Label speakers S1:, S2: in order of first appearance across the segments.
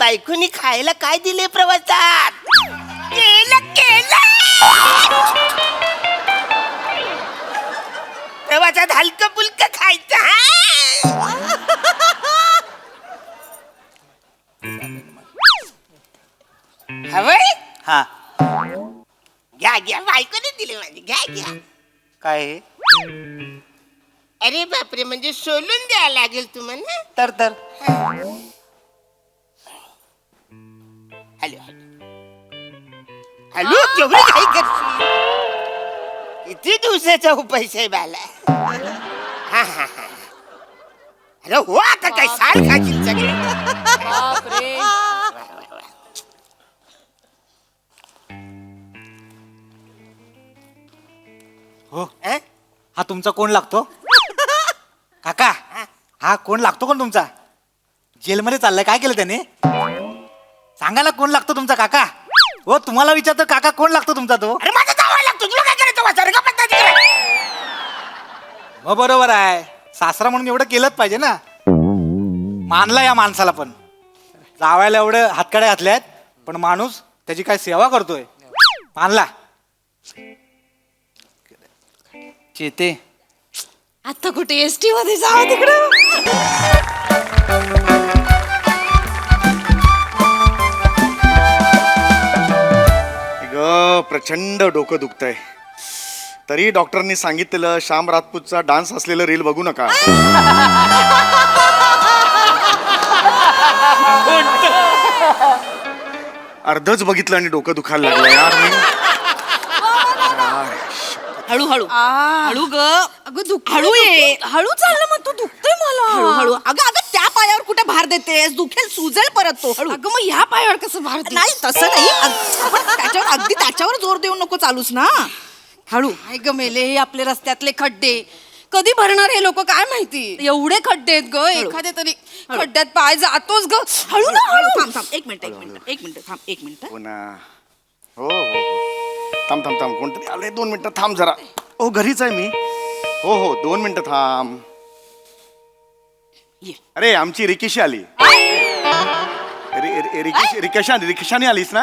S1: बायकोनी खायला काय दिले प्रवासात? केलं प्रवासात हलकं फुलकं खायचं. हवंय?
S2: हा
S1: घ्या घ्या, बायकोने दिले माझी, घ्या.
S2: काय हे?
S1: अरे बापरे, म्हणजे सोलून द्यायला लागेल तुम्हाला.
S2: तर
S1: हॅलो हॅलो, केवढं काय करशील? किती दिवसाचा उपाय साहेब आला. हा. अरे हो, आता काय सार खाशील सगळे.
S2: हो, हा तुमचा कोण लागतो? काका, हा कोण लागतो कोण तुमचा? जेलमध्ये चाललाय, काय केलं त्याने? सांगा ना, कोण लागतो तुमचा काका? हो, तुम्हाला विचारतो काका, कोण लागतो तुमचा तो?
S1: अरे माझा जावा लागतो, तुला काय करायचं वाचा? का पत्ता तिकडे?
S2: हो बरोबर आहे, सासरा म्हणून एवढं केलंच पाहिजे ना. मानला या माणसाला, पण जावायला एवढं हातकड्या घातल्यात, पण माणूस त्याची काय सेवा करतोय. मानला. चेते,
S3: आता कुठे एसटी मध्ये जावं तिकडं.
S4: प्रचंड डोकं दुखतंय, तरी डॉक्टरनी सांगितलेलं श्याम राजपूतचा डान्स असलेलं रील बघू नका. अर्धच बघितलं आणि डोकं दुखायला लागलं यार.
S3: हळू ग. अगं हळू ये, हळू चाललं, मग तू दुखतोय मला. हळू अगं त्या पायावर कुठे भार देतेस? दुखेल, सुजेल परत तो. हळू. अगं मग ह्या पायावर कसं भार? नाही तसं नाही, त्याच्यावर अगदी त्याच्यावर जोर देऊ नको चालूस ना. हळू. काय ग मेले, हे आपले रस्त्यातले खड्डे कधी भरणार हे लोक काय माहिती. एवढे खड्डे आहेत ग, एखाद्या तरी खड्ड्यात पाय जातोच ग. हळू ना, हळू. थांब, एक मिनिट.
S4: हो ना, हो. थांब कोणतरी आले, 2 मिनिटं थांब जरा. हो, घरीच आहे मी. हो 2 मिनिटं थांब. अरे आमची रिकेशी आली. रिकेशाने आलीस ना.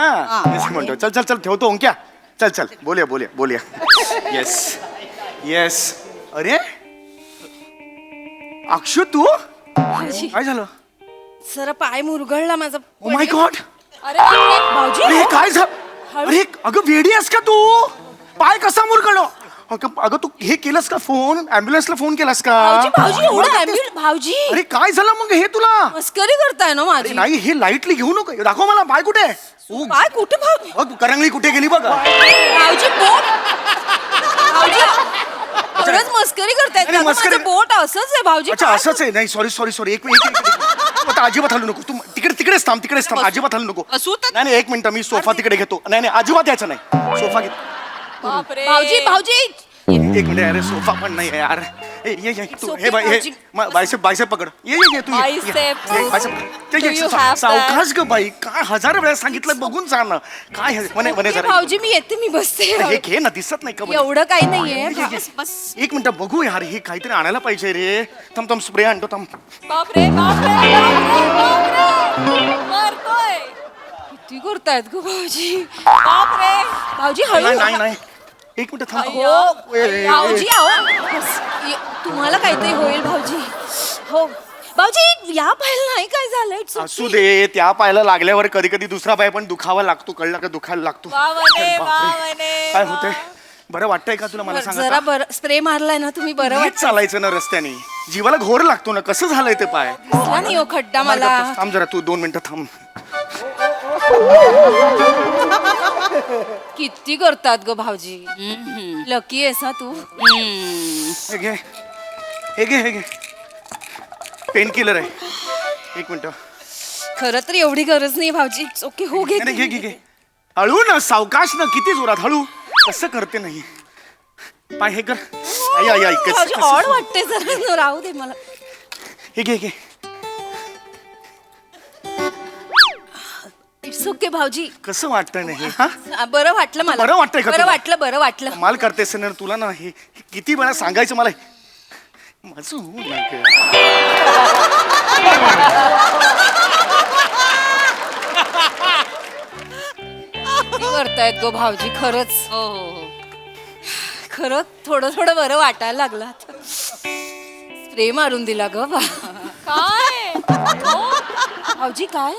S4: म्हणतो चल ठेवतो ओंक्या. चल बोलूया. येस. अरे अक्षु, तू काय झालं?
S3: सर पाय मुरगळला माझा.
S4: Oh my God.
S3: अरे भाऊजी,
S4: अरे काय झालं? अरे अगं वेडी आहेस का तू? पाय कसा मुरगळलो? अगं तू हे केलंस का? फोन ॲम्ब्युलन्सला फोन केलास का?
S3: भाऊजी एवढं भाऊजी.
S4: अरे काय झालं मग हे तुला?
S3: मस्करी करताय ना माझी.
S4: नाही, हे लाईटली घेऊ नको. दाखव मला पाय कुठे.
S3: पाय कुठे भाऊ?
S4: करंगली कुठे गेली बघ.
S3: भाऊजी बोट. भाऊजी खरंच मस्करी करतायत का?
S4: मस्करी.
S3: माझं बोट असंच आहे भाऊजी.
S4: अच्छा असंच आहे. नाही सॉरी. एक मिनिट. अजिबात हलू नको तू. तिकडेच थांब. अजिबात हलू नको. नाही 1 मिनिट, मी सोफा तिकडे घेतो. नाही अजिबात यायचं नाही. सोफा घेतो.
S3: भाऊजी
S4: 1 मिनिट. अरे सोफा पण नाही यार. ये तू. हे बायसेप पकड. ये तू. सावकाश ग बाई. काय 1000 वेळा सांगितलं, बघून जा ना. काय म्हणे जरा.
S3: भाऊजी मी येते, मी बसते.
S4: हे घे ना, दिसत नाही का?
S3: एवढं काही नाहीये. बस
S4: 1 मिनिट बघू यार, हे काहीतरी आणायला पाहिजे रे. थांब स्प्रे आणतो. थांब.
S3: बापरे. किती करतायत ग भाऊजी. बापरे. भाऊजी हळू.
S4: नाही 1 मिनिट थांब.
S3: भाऊजी तुम्हाला काहीतरी होईल भाऊजी. हो भाऊजी, या पायाला नाही काय झालंय.
S4: असू दे, त्या पायाला लागल्यावर कधी दुसरा पाय पण दुखावा लागतो. कळलं का? दुखायला लागतो. काय होतंय? बरं वाटतंय का तुला? मला सांगा.
S3: जरा बरं स्प्रे मारलाय ना तुम्ही, बरं वाटत.
S4: चालायचं ना रस्त्याने, जीवाला घोर लागतो ना. कसं झालंय ते पाय?
S3: नाही हो खड्डा मला.
S4: थांब जरा, तू 2 मिनिटं थांब.
S3: किती करतात ग भाऊजी. लकी आहेस तू.
S4: हे घे पेन किलर आहे. 1 मिनिट.
S3: खरं तर एवढी गरज नाही भाऊजी. ओके हो घे.
S4: घे. हळू ना, सावकाश ना. किती जोरात? हळू. कसं करते नाही पाय. हे कर.
S3: भाऊजी ऑड वाटते जरा, राहू दे मला.
S4: हे घे.
S3: इट्स ओके भाऊजी.
S4: कसं वाटतंय नाही?
S3: बरं वाटलं मला.
S4: बरं वाटतंय का?
S3: बरं वाटलं.
S4: कमाल करतेस ना तुला ना. हे किती वेळा सांगायचं मला. माझं
S3: ग भाऊजी खरंच
S5: हो हो हो
S3: खरं थोडं थोडं बरं वाटायला लागलं आता. स्प्रे मारून दिला ग
S5: काय
S3: भाऊजी काय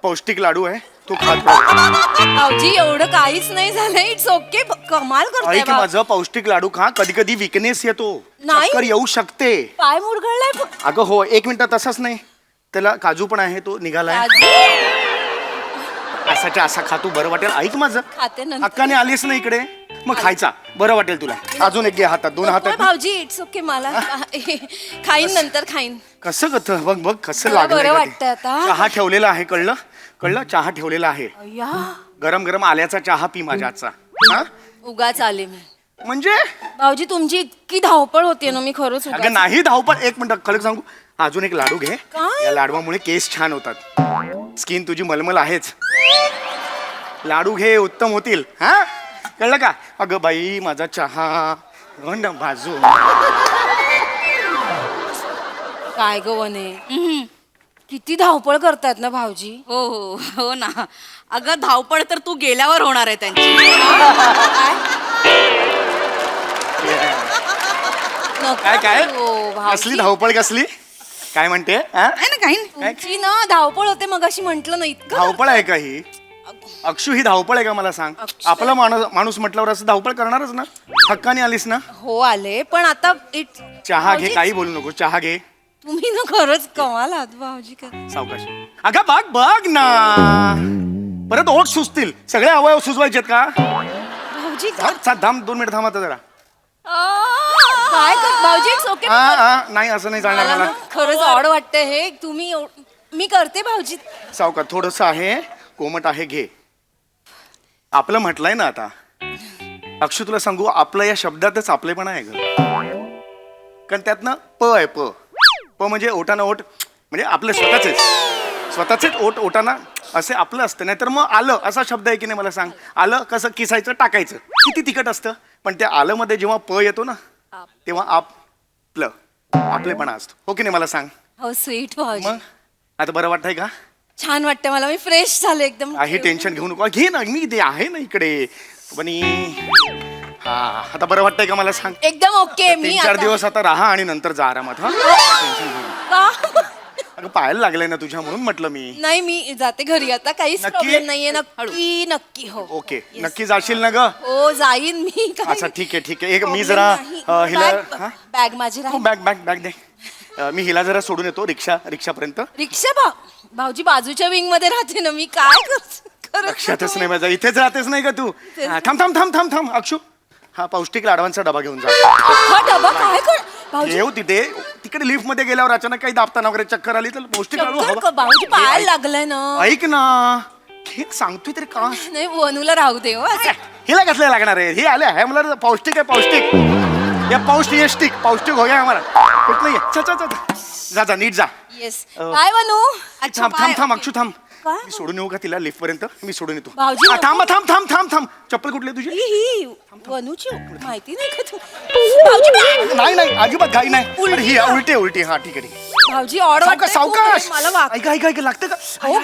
S4: पौष्टिक लाडू आहे तू खात राहा.
S3: भाऊजी एवढं काहीच नाही झालं. It's okay. कमाल करताय
S4: ऐक माझं पौष्टिक लाडू खा. कधी कधी विकनेस येतो
S3: नाही.
S4: चक्कर येऊ शकते.
S3: पाय मुरगळलाय फक्त.
S4: अगं हो 1 मिनिट तसाच नाही त्याला काजू पण आहे तो निघालाय असाच्या असा खा तू बरं वाटेल. ऐक माझं
S3: खाते नंतर.
S4: हक्काने आलीस ना इकडे मग खायचा बरं वाटेल तुला. अजून एक घे हातात 2 हातात.
S3: भाऊजी इट्स ओके मला खाईन नंतर खाईन.
S4: कसं गत बघ बघ कसं
S3: मला
S4: लागलं
S3: बरं
S4: का ते.
S3: वाटतंय आता.
S4: चहा ठेवलेला आहे कळलं कळलं चहा ठेवलेला आहे.
S3: अय्या,
S4: गरम गरम आल्याचा चहा पी माझ्या आजचा. हा?
S3: उगाच आले मी.
S4: म्हणजे
S3: भाऊजी तुमची इतकी धावपळ होते ना मी खरंच उगाच.
S4: अगं नाही धावपळ. 1 मिनिट खरं सांगू अजून एक लाडू घे.
S3: काय?
S4: या लाडवामुळे केस छान होतात. स्किन तुझी मलमल आहेच. लाडू घे उत्तम होतील. हा कळलं का. अगं बाई माझा चहा गंड बाजू.
S3: काय ग वने किती धावपळ करतात ना भाऊजी.
S5: हो हो हो ना. अगं धावपळ तर तू गेल्यावर होणार आहे त्यांची.
S4: काय काय
S3: हो, भाऊजी.
S4: कसली धावपळ कसली काय म्हणते हा?
S5: नाही ना काही नाही.
S3: तुमची ना धावपळ होते मग अशी म्हंटल ना इतकं.
S4: धावपळ आहे का ही. अक्षू ही धावपळ आहे का मला सांग.
S3: अक्षू.
S4: आपला माणूस म्हटल्यावर असं धावपळ करणारच ना. हक्काने आलीस ना.
S3: हो आले पण आता
S4: चहा घे काही बोलू नको चहा घे.
S3: तुम्ही ना खरंच कमाल आहात भाऊजी
S4: सावकाश. अगं बघ बघ ना परत ओठ सुचतील. सगळे अवयव सुचवायचेत का.
S3: भाऊजी
S4: थांब 2 मिनिट थांब आता जरा.
S3: काय कर भाऊजी इट्स ओके.
S4: नाही असं नाही चालणार मला.
S3: खरंच ऑड वाटतंय हे तुम्ही मी करते भाऊजी.
S4: सावकाश थोडस आहे कोमट आहे घे. आपलं म्हटलंय ना आता. अक्षू तुला सांगू आपलं या शब्दातच आपलेपणा आहे ग. कारण त्यातनं प आहे प म्हणजे ओटाना ओट म्हणजे आपले स्वतःचेच ओटाना असे आपलं असतं. नाहीतर मग आलं असा शब्द आहे की नाही मला सांग. आलं कसं किसायचं टाकायचं किती तिखट असतं. पण त्या आलं मध्ये जेव्हा प येतो ना तेव्हा आपलेपणा असतो. हो की नाही मला सांग.
S3: हो स्वीट भाऊजी.
S4: मग आता बरं वाटतंय का.
S3: छान वाटतं मला. मी फ्रेश झाले एकदम.
S4: काही टेन्शन घेऊ नको घे ना मी ते आहे ना इकडे. पण हा आता बरं वाटतंय का मला सांग.
S3: एकदम ओके. मी
S4: 3-4 दिवस आता राहा आणि नंतर जा आरामात. हा टेन्शन घेऊ नको.
S3: का?
S4: अगं पाहायला लागलंय ना तुझ्या म्हणून म्हटलं मी.
S3: नाही मी जाते घरी आता. काहीच
S4: नक्की?
S3: प्रॉब्लेम नाहीये. नक्की नक्की हो.
S4: Okay
S3: Yes.
S4: नक्की जाशील ना ग.
S3: हो जाईन मी.
S4: अच्छा ठीक आहे एक मी जरा हिला हा?
S3: बॅग माझी
S4: हो,
S3: राहील.
S4: बॅग दे. मी हिला जरा सोडून येतो रिक्षापर्यंत.
S3: रिक्षा भाऊजी बाजूच्या विंग मध्ये राहते ना मी. काय करते
S4: लक्षातच नाही माझा. इथेच राहतेस नाही का तू. हा, थांब अक्षू हा पौष्टिक लाडवांचा डबा घेऊन जा.
S3: डबा काय कर भाऊजी.
S4: येऊ तिथे तिकडे लिफ्ट मध्ये गेल्यावर अचानक काही दाबताना वगैरे चक्कर आली तर पौष्टिक लाडू हवा.
S3: भाऊजी पाहायला लागलाय ना.
S4: ऐक ना ठीक सांगतोय तरी का.
S3: नाही वनूला राहू दे हो असं.
S4: हिला कसले लागणार आहे. हे आले आहे मला पौष्टिक आहे पौष्टिक. या पौष्टिक हो गया हमारा. कुठलं ये चल जा नीट जा.
S3: येस काय वनू.
S4: थांब अक्षू थांब.
S3: काय?
S4: मी सोडून येऊ का तिला लिफ्ट पर्यंत. मी सोडून येतो.
S3: भाऊजी,
S4: हा, थांब चप्पल कुठली आहे तुझी.
S3: ही वनूची माहिती नाही का तू. भाऊजी
S4: नाही अजिबात घाई नाही.
S3: उलटी
S4: अरे, ही
S3: का?
S4: उलटी हा ठीक आहे.
S3: भाऊजी ऑर्डर
S4: सावकाश
S3: मला वाग.
S4: ऐक लागतं का.
S3: हो.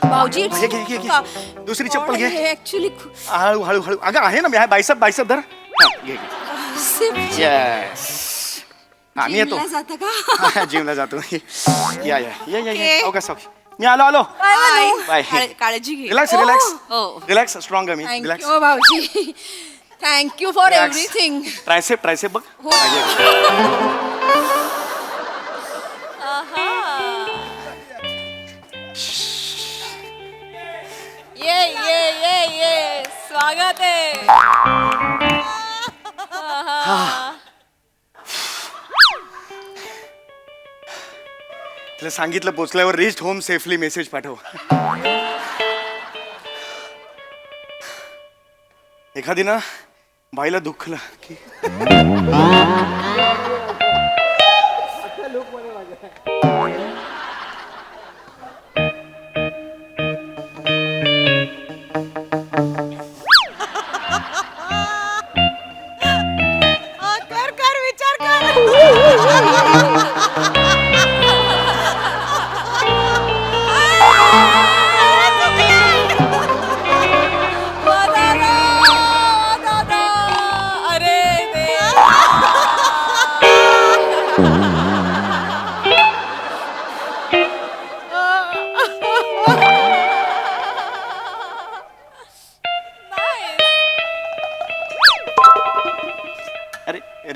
S3: भाऊजी
S4: घे. दुसरी चप्पल घे.
S3: ऍक्च्युली
S4: हळू अगं आहे ना मी बायसप धर. हा, घे येस हा मी येतो.
S3: जाता का.
S4: जिमला जातो. या सावकाश मी आलो. बाय.
S5: काळजी घे.
S4: रिलॅक्स
S5: हो.
S4: रिलॅक्स स्ट्रॉंग आहे मी. रिलॅक्स.
S3: थँक्यू भाऊजी. Thank you for everything.
S4: ट्रायसेप बघ.
S5: ये स्वागत आहे.
S4: तिला सांगितलं पोचल्यावर रिच्ड होम सेफली मेसेज पाठव. एखादी ना बाईला दुखलं की
S5: कर विचार कर.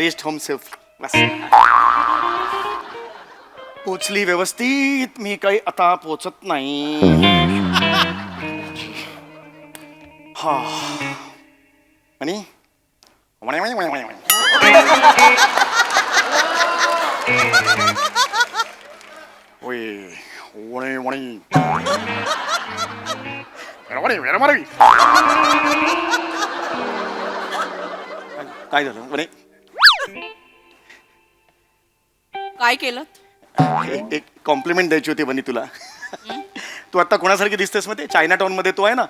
S4: Rest home safe. बस पोचली व्यवस्थित. मी काही आता पोचत नाही. हा आणि काय झालं म्हणे?
S5: काय केलं?
S4: एक कॉम्प्लिमेंट द्यायची होती बनी तुला. तू आता कोणासारखी दिसतेस मग ते चायना टाउन मध्ये तो आहे ना,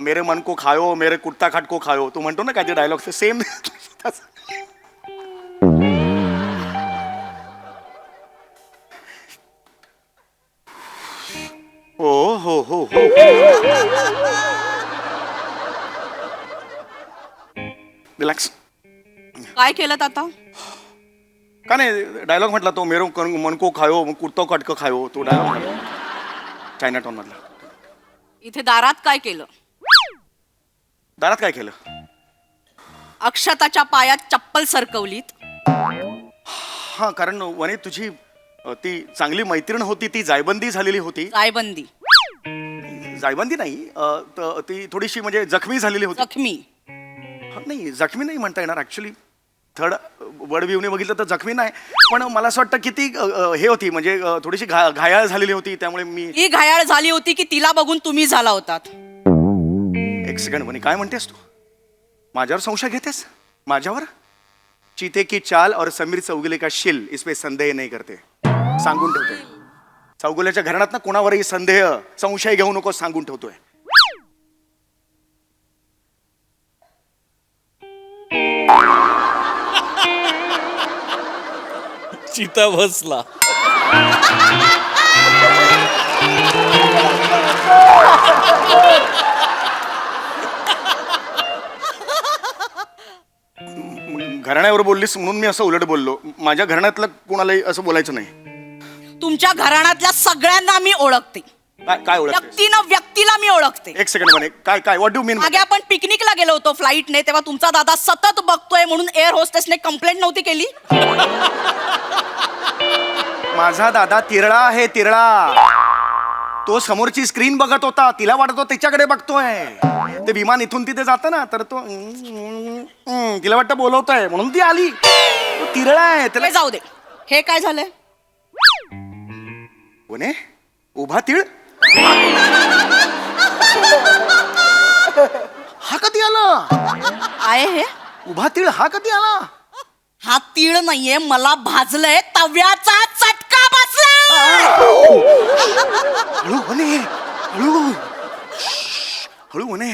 S4: मेरे मन को खायो मेरे कुत्ता खाट को खायो, तू म्हणतो ना काय ते डायलॉग सेम. हो हो हो हो. रिलॅक्स.
S5: काय केलं आता?
S4: का नाही डायलॉग म्हटला तो, मेरे मन को खायो कुत्ता खाट को खायो, तो डायलॉग म्हटला चायना टाउन मधला.
S5: इथे दारात काय केलं?
S4: दारात काय केलं?
S5: अक्षताच्या पायात चप्पल सरकवलीत.
S4: हा कारण वने तुझी ती चांगली मैत्रीण होती, ती जायबंदी झालेली होती.
S5: जायबंदी?
S4: जायबंदी नाही, ती थोडीशी म्हणजे जखमी झालेली होती.
S5: जखमी?
S4: नाही जखमी नाही म्हणता येणार ऍक्च्युली. थर्ड वर्ड व्ह्यूने बघितलं तर जखमी नाही, पण मला असं वाटतं की ती हे होती म्हणजे थोडीशी घायाळ झालेली होती, त्यामुळे मी.
S5: ही घायाळ झाली होती की तिला बघून तुम्ही झाला होतात?
S4: एक सेकंड म्हणे, काय म्हणतेस तू? माझ्यावर संशय घेतेस? माझ्यावर? चीते की चाल और समीर चौगुले का शिल इसपे संदेह नाही करते, सांगून ठेवतोय. चौगुल्याच्या घराण्यात ना कोणावरही संशय घेऊ नको सांगून ठेवतोय.
S6: चिता बसला.
S4: घराण्यावर बोललीस म्हणून मी असं उलट बोललो. माझ्या घराण्यातलं कोणालाही असं बोलायचं नाही.
S5: तुमच्या घराण्यातल्या सगळ्यांना मी ओळखते.
S4: काय ओळख?
S5: व्यक्तीला मी ओळखते.
S4: एक सेकंड म्हणे, काय काय व्हॉट डू मीन?
S5: मागे आपण पिकनिकला गेलो होतो फ्लाईटने, तेव्हा तुमचा दादा सतत बघतोय म्हणून एअर होस्टेसने कंप्लेंट नव्हती केली?
S4: माझा दादा तिरळा आहे, तिरळा. तो समोरची स्क्रीन बघत होता, तिला वाटत होतं त्याच्याकडे बघतोय. ते विमान इथून तिथे जातं ना, तर तो तिला वाटतं बोलवतोय म्हणून ती आली. तो तिरळा आहे त्याला.
S5: हे जाऊ दे, हे काय झालंय?
S4: कोणे? उभा तीळ? हा कधी आला?
S5: आहे हे
S4: उभा तीळ हा कधी आला?
S5: हा तीळ नाहीये, मला भाजलंय, तव्याचा चटका बसलाय.
S4: हळू म्हणे, हळू हळू म्हणे,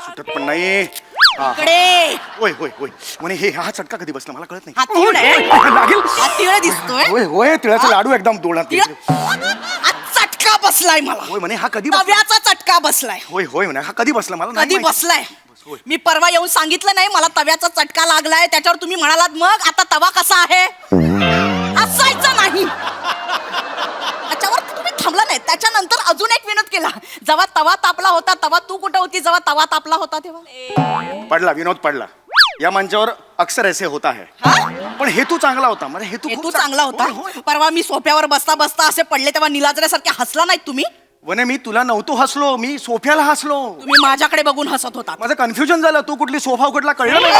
S4: सुटत पण नाही.
S5: इकडे
S4: होय होय होय म्हणे, हे हा चटका कधी बसला मला कळत नाही.
S5: हा तीळ आहे,
S4: लागेल.
S5: हा तीळ दिसतोय.
S4: होय होय, तिळाचा लाडू एकदम डोळ्यात.
S5: हा चटका बसलाय मला.
S4: होय म्हणे, हा कधी बसला?
S5: तव्याचा चटका बसलाय.
S4: होय होय म्हणे, हा कधी बसला मला
S5: कधी बसलाय? मी परवा येऊन सांगितलं नाही मला तव्याचा चटका लागलाय, त्याच्यावर तुम्ही म्हणालात मग आता तवा कसा आहे? असायचा नाही. त्याच्यावर तुम्ही थांबला नाही. त्याच्यानंतर अजून एक विनोद केला. जेव्हा तवा तापला होता तेव्हा तू कुठे होती? जेव्हा तवा तापला होता तेव्हा
S4: पडला विनोद पडला. या मंचावर अक्सर ऐसे होता है. पण हेतू चांगला होता. म्हणजे
S5: हेतू चांगला होता. परवा मी सोफ्यावर बसता बसता असे पडले तेव्हा निलाजऱ्यासारखे हसला नाहीत तुम्ही?
S4: वने मी तुला नव्हतो हसलो, मी सोफ्याला हसलो.
S5: तुम्ही माझ्याकडे बघून हसत होता.
S4: माझं कन्फ्युजन झालं, तू कुठली सोफा उघडला कळलं नाही.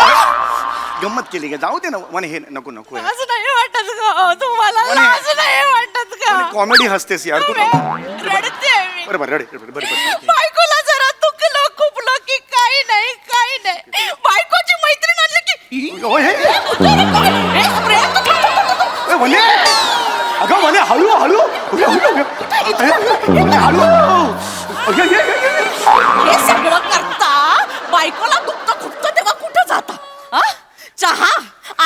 S4: गंमत केली का? जाऊ दे ना म्हणे, हे नको नको.
S5: असं नाही वाटत का तुम्हाला? असं नाही वाटत का?
S4: कॉमेडी हसतेस यार तू.
S5: रडते मी.
S4: बरोबर रडे बरोबर.
S5: बायकोला जरा दुखलं खुपलं की काही नाही काही नाही. बायकोची मैत्रीण आणली की
S4: अगं म्हणे हळू हळू
S5: हे सगळं करता बायकोला दुखतं खुपतं तेव्हा कुठं जाता? चहा?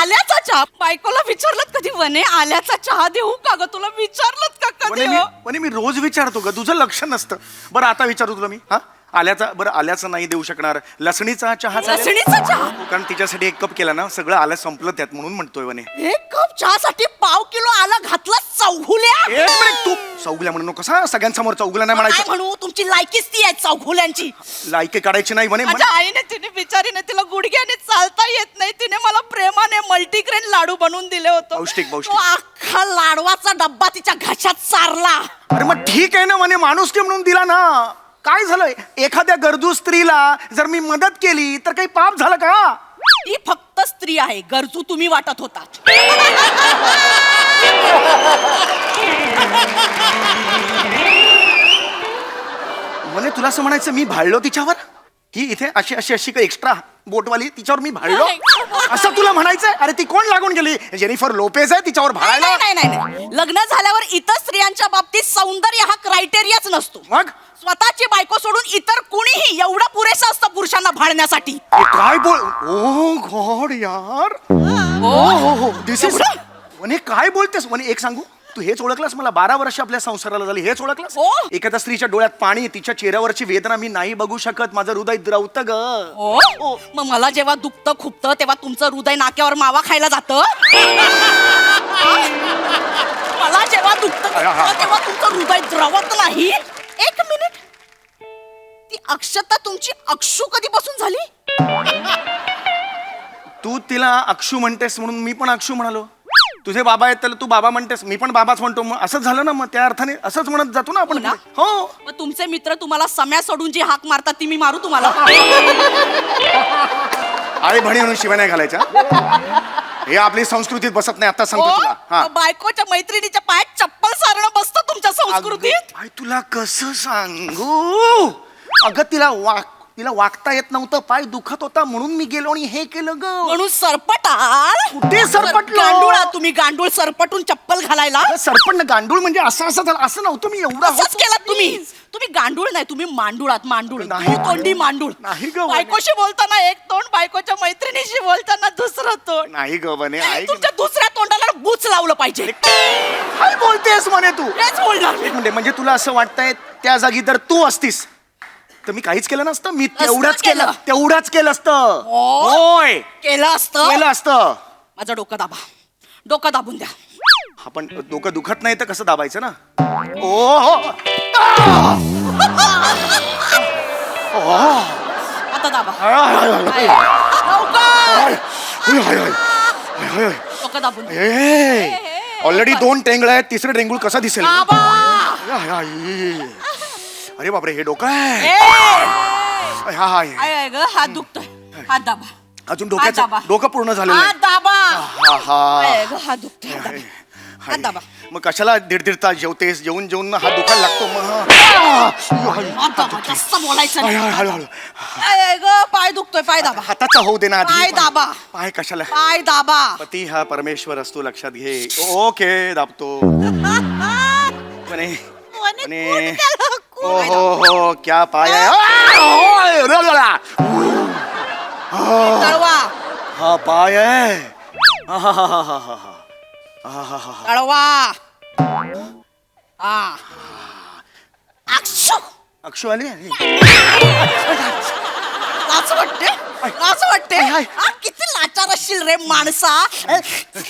S5: आल्याचा चहा? बायकोला विचारलं कधी वने आल्याचा चहा देऊ का ग? तुला विचारलं का कधी?
S4: म्हणे मी रोज विचारतो ग, तुझं लक्ष नसतं. बरं आता विचारतो तुला मी. हा आल्याचा, बरं आल्याचा नाही देऊ शकणार, लसणीचा चहा.
S5: लसणीचा चहा?
S4: कारण तिच्यासाठी 1 कप केला ना, सगळं आलं संपलं त्यात म्हणून म्हणतोय म्हणे.
S5: 1 कप चहासाठी 1/2 किलो आलं घातलं चौहुल्या?
S4: एक मिनिट, तू चौगुल्या म्हणून कसा सगळ्यांसमोर चौगुल्या नाही
S5: काय
S4: म्हणायचं.
S5: म्हणू तुमची लायकीच ती आहे चौघुल्यांची.
S4: लायकी काढायची नाही म्हणे.
S5: माझ्या आईने तिने बिचारीने तिला गुडघ्याने चालता येत नाही तिने मला प्रेमाने मल्टीग्रेन लाडू बनवून दिले होते.
S4: पौष्टिक, पौष्टिक.
S5: तो अख्खा लाडवाचा डब्बा तिच्या घशात चारला.
S4: अरे मग ठीक आहे ना म्हणे, माणुसकी म्हणून दिला ना. काय झालं, एखाद्या गरजू स्त्रीला जर मी मदत केली तर काही पाप झालं का?
S5: ती फक्त स्त्री आहे, गरजू तुम्ही वाटत होतात.
S4: म्हणे तुला असं म्हणायचं मी भाळलो तिच्यावर, ही इथे अशी अशी अशी एक्स्ट्रा बोटवाली तिच्यावर मी भाळलो असं तुला म्हणायचंय? अरे ती कोण लागून गेली? जेनिफर लोपेज आहे तिच्यावर भाळायला?
S5: नाही नाही नाही, लग्न झाल्यावर इतर स्त्रियांच्या बाबतीत सौंदर्य हा क्रायटेरियाच नसतो.
S4: मग
S5: स्वतःची बायको सोडून इतर कुणीही एवढं पुरेसं असतं पुरुषांना भाळण्यासाठी.
S4: हे काय बोल, ओ गॉड यार, हो दिस इज म्हणे काय बोलतेस म्हणे. एक सांगू, तू हेच ओळखलास मला 12 वर्ष आपल्या संसाराला झाली, हेच ओळखलास?
S5: हो.
S4: एखाद्या स्त्रीच्या डोळ्यात पाणी, तिच्या चेहऱ्यावरची वेदना मी नाही बघू शकत, माझं हृदय द्रवतं ग.
S5: हो मग मला जेव्हा दुखतं खुपतं तेव्हा तुमचं हृदय नाक्यावर मावा खायला जातं. मला जेव्हा दुखतं खुपतं तेव्हा तुमचं हृदय द्रवत नाही. एक मिनिट, ती अक्षता तुमची अक्षू कधीपासून झाली?
S4: तू तिला अक्षू म्हणतेस म्हणून मी पण अक्षू म्हणालो. तुझे बाबा आहेत त्याला तू बाबा म्हणतेस, मी पण बाबाच म्हणतो. मग असंच झालं ना, मग त्या अर्थाने असंच म्हणत जातो ना आपण.
S5: हो ना?
S4: हो.
S5: मग तुमचे मित्र तुम्हाला सम्या सोडून जी हाक मारतात ती मी मारू तुम्हाला?
S4: आई म्हणी म्हणून शिवाय नाही घालायच्या. हे आपली संस्कृतीत बसत नाही, आता सांगतो तुला. हा,
S5: हो, बायकोच्या मैत्रिणीच्या पायात चप्पल सारणं बसतं तुमच्या संस्कृतीत.
S4: अगं, आई तुला कसं सांगू. अगं तिला वागता येत नव्हतं, पाय दुखत होता म्हणून मी गेलो आणि हे केलं ग.
S5: म्हणून सरपटाल?
S4: कुठे सरपटलो?
S5: गांडूळ आहात तुम्ही, गांडूळ सरपटून चप्पल घालायला.
S4: अगं, सरपण गांडूळ म्हणजे असं असं झालं असं नव्हतं. मी एवढा
S5: असंच केलं तुम्ही. तुम्ही गांडूळ नाही, तुम्ही मांडूळ आहात. मांडूळ,
S4: नाही.
S5: तोंडी मांडूळ.
S4: नाही ग,
S5: बायकोशी बोलताना एक तोंड, बायकोच्या मैत्रिणीशी बोलताना दुसरं तोंड.
S4: नाही ग बने, ऐक
S5: तुमच्या दुसऱ्या तोंडाला बूच लावलं पाहिजे.
S4: काय बोलतेस म्हणे तू?
S5: तेच बोलणार मी.
S4: एक मिनिट, म्हणजे तुला असं वाटतंय त्या जागी जर तू असतीस तर मी काहीच केलं नसतं? मी तेवढंच
S5: केलं.
S4: केलं असतं.
S5: हो.
S4: होय,
S5: केलं असतं.
S4: केलं असतं.
S5: माझं डोकं दाबा, डोकं दाबून द्या.
S4: आपण डोकं दुखत नाही तर कसं दाबायचं ना? ओ हो.
S5: आता दाबा.
S4: हाय,
S5: लवकर डोकं दाबून द्या.
S4: ऑलरेडी 2 टेंगळ आहेत, तिसरं टेंगूळ कसं दिसेल?
S5: दाबा.
S4: अरे बापरे, हे डोकं आहे. हाय,
S5: आय ग, हात दुखतोय. हात दाबा.
S4: अजून
S5: हात दाबा.
S4: डोकं पूर्ण झालेलं
S5: हात दाबा.
S4: हा.
S5: आय ग, हात दुखतोय. हात दाबा. हात दाबा.
S4: मग कशाला 1.5 तास जेवतेस? जेवून हात दुखायला लागतो मग.
S5: हात दाबा. जास्त बोलायचं नाही.
S4: हळू.
S5: आय ग, पाय दुखतोय. पाय दाबा.
S4: हाताचा होऊ दे ना आधी.
S5: पाय दाबा.
S4: पाय कशाला?
S5: पाय दाबा.
S4: पती हा परमेश्वर असतो, लक्षात घे. ओके, दाबतो. म्हणे हो क्या पाय आहे.
S5: तळवा.
S4: हा पाय आहे.
S5: तळवा. हा. अक्षु.
S4: अक्षू आली.
S5: लाज वाटते, लाज वाटते. हा, किती लाचार असशील रे माणसा.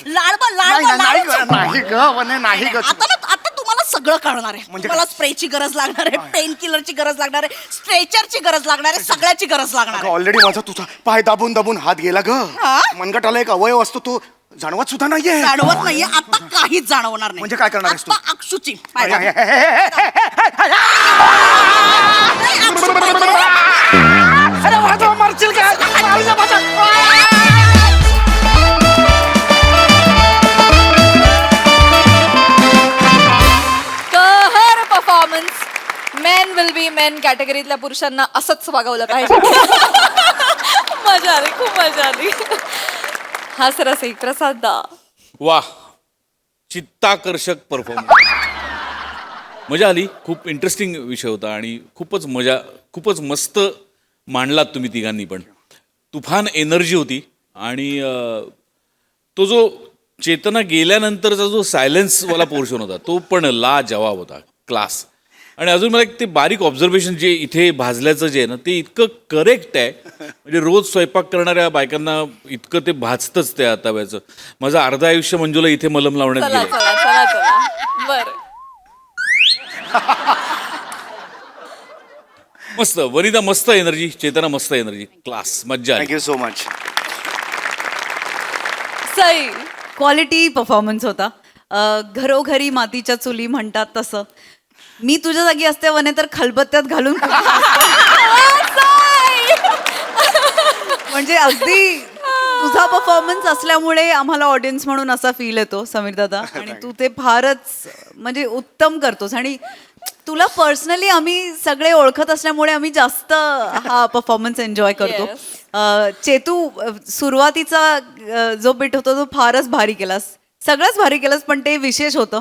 S5: लाडबा
S4: नाही ग म्हणे, नाही ग.
S5: आता तुम्हाला सगळं कळणार आहे.
S4: म्हणजे
S5: तुम्हाला स्प्रेची गरज लागणार आहे, पेन किलरची गरज लागणार आहे, स्ट्रेचरची गरज लागणार आहे, सगळ्याची गरज लागणार आहे.
S4: ऑलरेडी माझा तुझा पाय दाबून दाबून हात गेला ग.
S5: हा?
S4: मनगटाला एक अवयव असतो, तो जाणवत सुद्धा नाहीये.
S5: जाणवत नाहीये. आता काहीच जाणवणार नाही.
S4: म्हणजे काय करणार आहेस तू?
S5: आता अक्षूची पाय दाबा.
S4: अरे वाजव, मरशील काय?
S7: कहर performance. Men will be men कॅटेगरीतल्या पुरुषांना असंच वागवलं पाहिजे. मजा आली, खूप मजा आली. हाच रसिक प्रसाद दा.
S6: वा, चित्ताकर्षक परफॉर्मन्स. मजा आली. खूप इंटरेस्टिंग विषय होता आणि खूपच मस्त मांडलात तुम्ही तिघांनी पण. तुफान एनर्जी होती आणि तो जो चेतना गेल्यानंतरचा जो सायलेन्सवाला पोर्शन होता तो पण लाजवाब होता. क्लास. आणि अजून मला एक ते बारीक ऑब्झर्वेशन जे इथे भाजल्याचं जे आहे ना ते इतकं करेक्ट आहे. म्हणजे रोज स्वयंपाक करणाऱ्या बायकांना इतकं ते भाजतंच त्या तव्याचं. माझं अर्ध आयुष्य मंजूला इथे मलम लावण्यात
S7: चला
S6: गेलं.
S7: चला चला चला. बरं.
S6: मस्त वनिता, मस्त एनर्जी. चेतना, मस्त एनर्जी. क्लास, मज्जा आली.
S4: Thank you so much.
S7: Sai
S5: quality performance होता. घरोघरी मातीच्या चुली म्हणतात तसं. मी तुझ्या जागी असते वने तर खलबत्त्यात घालून म्हणजे अगदी तुझा परफॉर्मन्स असल्यामुळे आम्हाला ऑडियन्स म्हणून असा फील येतो समीर दादा. आणि तू ते फारच म्हणजे उत्तम करतोस. आणि तुला पर्सनली आम्ही सगळे ओळखत असल्यामुळे आम्ही जास्त हा परफॉर्मन्स एन्जॉय करतो. चेतू सुरुवातीचा जो बिट होता तो फारच भारी केलास. सगळंच भारी केलंस पण ते विशेष होतं.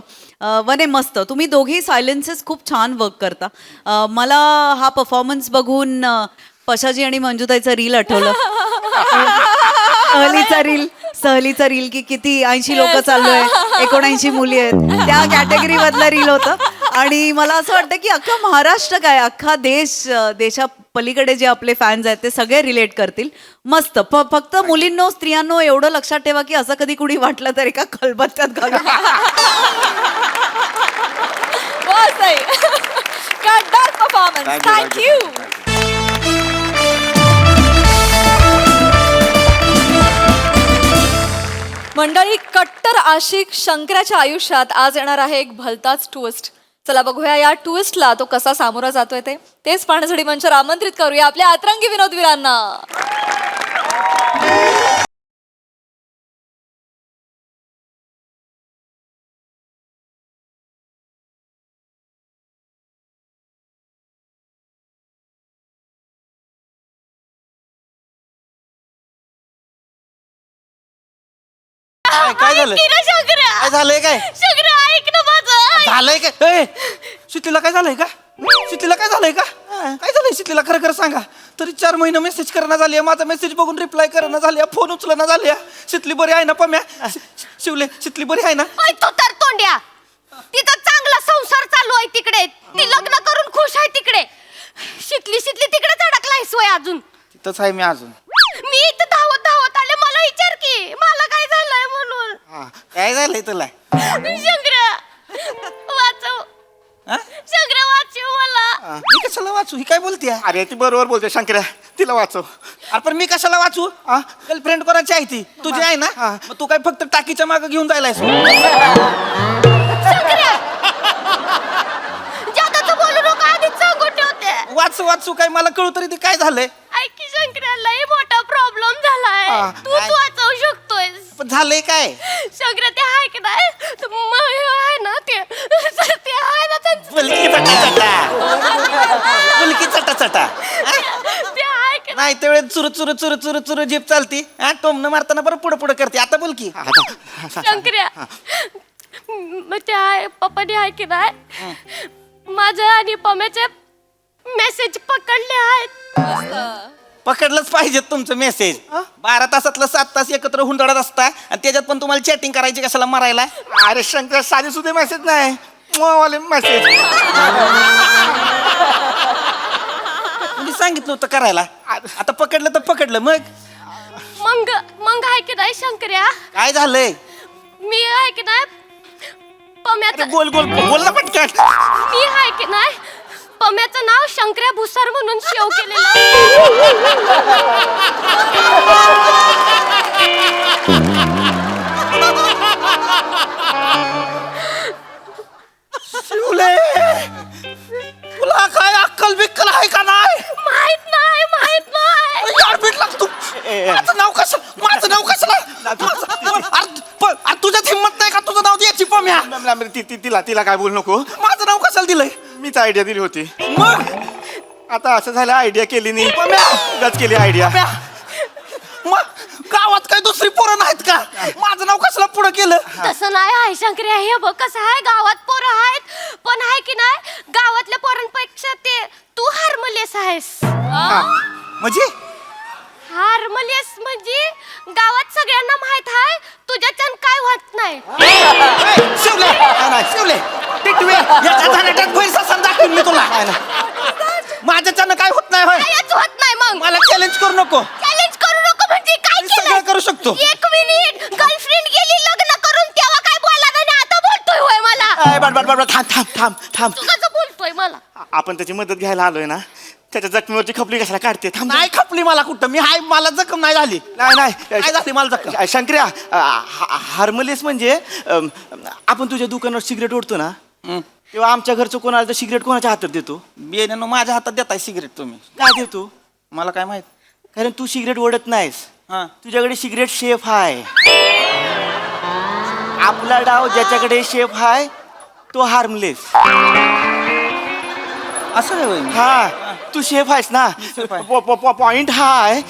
S5: वने मस्त. तुम्ही दोघी सायलेन्सेस खूप छान वर्क करता. मला हा परफॉर्मन्स बघून पशाजी आणि मंजुताईचं रील आठवलं. सहलीचा रील की किती 80 लोक चाललोय, 79 मुली आहेत, त्या कॅटेगरी मधलं रील होतं. आणि मला असं वाटतं की अख्खा महाराष्ट्र काय अख्खा देशा पलीकडे जे आपले फॅन्स आहेत ते सगळे रिलेट करतील. मस्त. फक्त मुलींनो स्त्रियांनो एवढं लक्षात ठेवा की असं कधी कुणी वाटलं तर एका खलबत्त्यात घालू.
S7: परफॉर्मन्स. थँक्यू. मंडळी, कट्टर आशिक शंकराच्या आयुष्यात आज येणार आहे एक भलताच ट्विस्ट. चला बघूया या ट्विस्टला तो कसा सामोरा जातोय तेच पाहण्यासाठी मंचावर आमंत्रित करूया आपल्या अतरंगी विनोदवीरांना.
S2: काय झालं? काय झालंय? काय झालंय? काय शीतलीला काय झालंय का? शीतलीला काय झालंय का? काय झालंय शीतलीला? खरं खरं सांगा. तरी 4 महिने मेसेज करणं झाली. माझा मेसेज बघून रिप्लाय करणं झाली. फोन उचलणं झाली. शीतली बरी आहे ना पम्या? शिवले शीतली बरी आहे ना?
S3: तो तर तोंड्या, तिचा चांगला संसार चालू आहे तिकडे. ती लग्न करून खुश आहे तिकडे. शिकली तिकडेच अडकलाय सोय अजून.
S2: तिथंच आहे मी अजून.
S3: मी इथं धावत आले. मला विचार की मला काय झालंय म्हणून.
S2: काय झालंय तुला?
S3: शंकरा वाचव. शंकरा वाचव मला.
S2: मी कशाला वाचू? ही काय बोलते?
S4: अरे ती बरोबर बोलते शंकर्या, तिला वाचव.
S2: अरे पण मी कशाला वाचू? गर्लफ्रेंड कोणाची आहे ती? तुझी आहे ना? मग तू काय फक्त टाकीच्या मागे घेऊन जायला
S3: जादाचं बोलू नका, आधीच सांगून ठेवते.
S2: वाचू काय मला कळू तरी ते काय झालंय?
S3: ऐक की शंकरा, लय मोठा प्रॉब्लेम झालाय. तूच वाचवू शकतोय.
S2: पण झालंय काय?
S3: शंकरा ते आहे की नाही आहे ना ते आहे ना त्यांचं.
S2: मुलकी चटा
S3: ते आहे की
S2: नाही तेवढे चुरू जीप चालती. टोमनं मारताना बरं पुढे करते. आता बोल की.
S3: शंकर्या, मग ते आहे पप्पाने आहे की नाही माझ्या आणि पम्याचे मेसेज पकडले आहेत.
S2: पकडलंच पाहिजे तुमचं मेसेज. 12 तासातलं 7 तास एकत्र हुंदडत असता आणि त्याच्यात पण तुम्हाला चॅटिंग करायची कशाला मारायला?
S4: अरे शंकर, साधे सुधे मेसेज नाही, वाले मेसेज.
S2: मी सांगितलं होतं करायला. आता पकडलं तर पकडलं.
S3: मग आहे की नाही शंकर्या,
S2: काय झालंय?
S3: मी आहे की नाही पम्याचं
S4: बोल ना पटकन.
S3: मी आहे की नाही पम्याचं नाव शंकर्या भुसार म्हणून सेव केलेलं.
S2: शिवले, तुला काय अक्कल बिक्कल आहे का नाही?
S3: माहित नाही.
S2: गारपीट लागतो. माझं नाव कशाला? अरे तुझ्यात हिंमत नाही का तुझं नाव द्यायची पम्या?
S4: तिला काय बोल नको.
S2: माझं नाव कशाला दिलंय?
S4: मीच आयडिया दिली होती.
S2: मग
S4: आता असं झालं, आयडिया केली नाही, उगाच केली आयडिया.
S2: मग गावात काही दुसरी पोरं नाहीत का? माझं नाव कशाला पुढे केलं?
S3: तसं नाही आहे शंकर्या. हे बघ कसं आहे, गावात पोरं आहेत पण आहे की नाही गावातल्या पोरांपेक्षा ते तू हार्मलेस आहेस.
S2: म्हणजे
S3: हार्मलेस म्हणजे गावात सगळ्यांना माहित आहे तुझ्याच्यान काय होत नाही.
S2: शिवले टिटवे, याच्या झाल्यात पैसा दाखवीन मी तुला. माझ्याच्यानं काय होत नाही.
S3: काहीच होत नाही. मग
S2: मला चॅलेंज करू नको.
S3: चॅलेंज करू नको म्हणजे काय
S2: मी सगळं करू शकतो.
S3: एक मिनिट, गर्लफ्रेंड गेली लग्न करून तेव्हा काय बोलला नाही, आता बोलतोय होय मला.
S2: थांब.
S3: तू कसं बोलतोय?
S8: मला.
S4: आपण त्याची मदत घ्यायला आलोय ना, त्याच्या जखमीवरची खपली कशाला काढते? थांब.
S2: नाही खपली मला कुठं, मी हाय, मला जखम नाही झाली.
S4: नाही
S2: काय झाली मला जखम?
S4: शंकर्या, हार्मलेस म्हणजे आपण तुझ्या दुकानावर सिगरेट ओढतो ना, तेव्हा आमच्या घरचं कोणाला सिगरेट कोणाच्या हातात देतो?
S2: बेण्यानं माझ्या हातात देताय सिगरेट तुम्ही?
S4: काय देतो?
S2: मला काय माहित.
S4: कारण तू सिगरेट ओढत नाहीस,
S2: हा.
S4: तुझ्याकडे सिगरेट शेफ आहे. आपला डाव ज्याच्याकडे शेफ आहे तो हार्मलेस.
S2: असं आहे होय?
S4: हा, तू शेफ आहेस ना. पॉइंट हा आहे,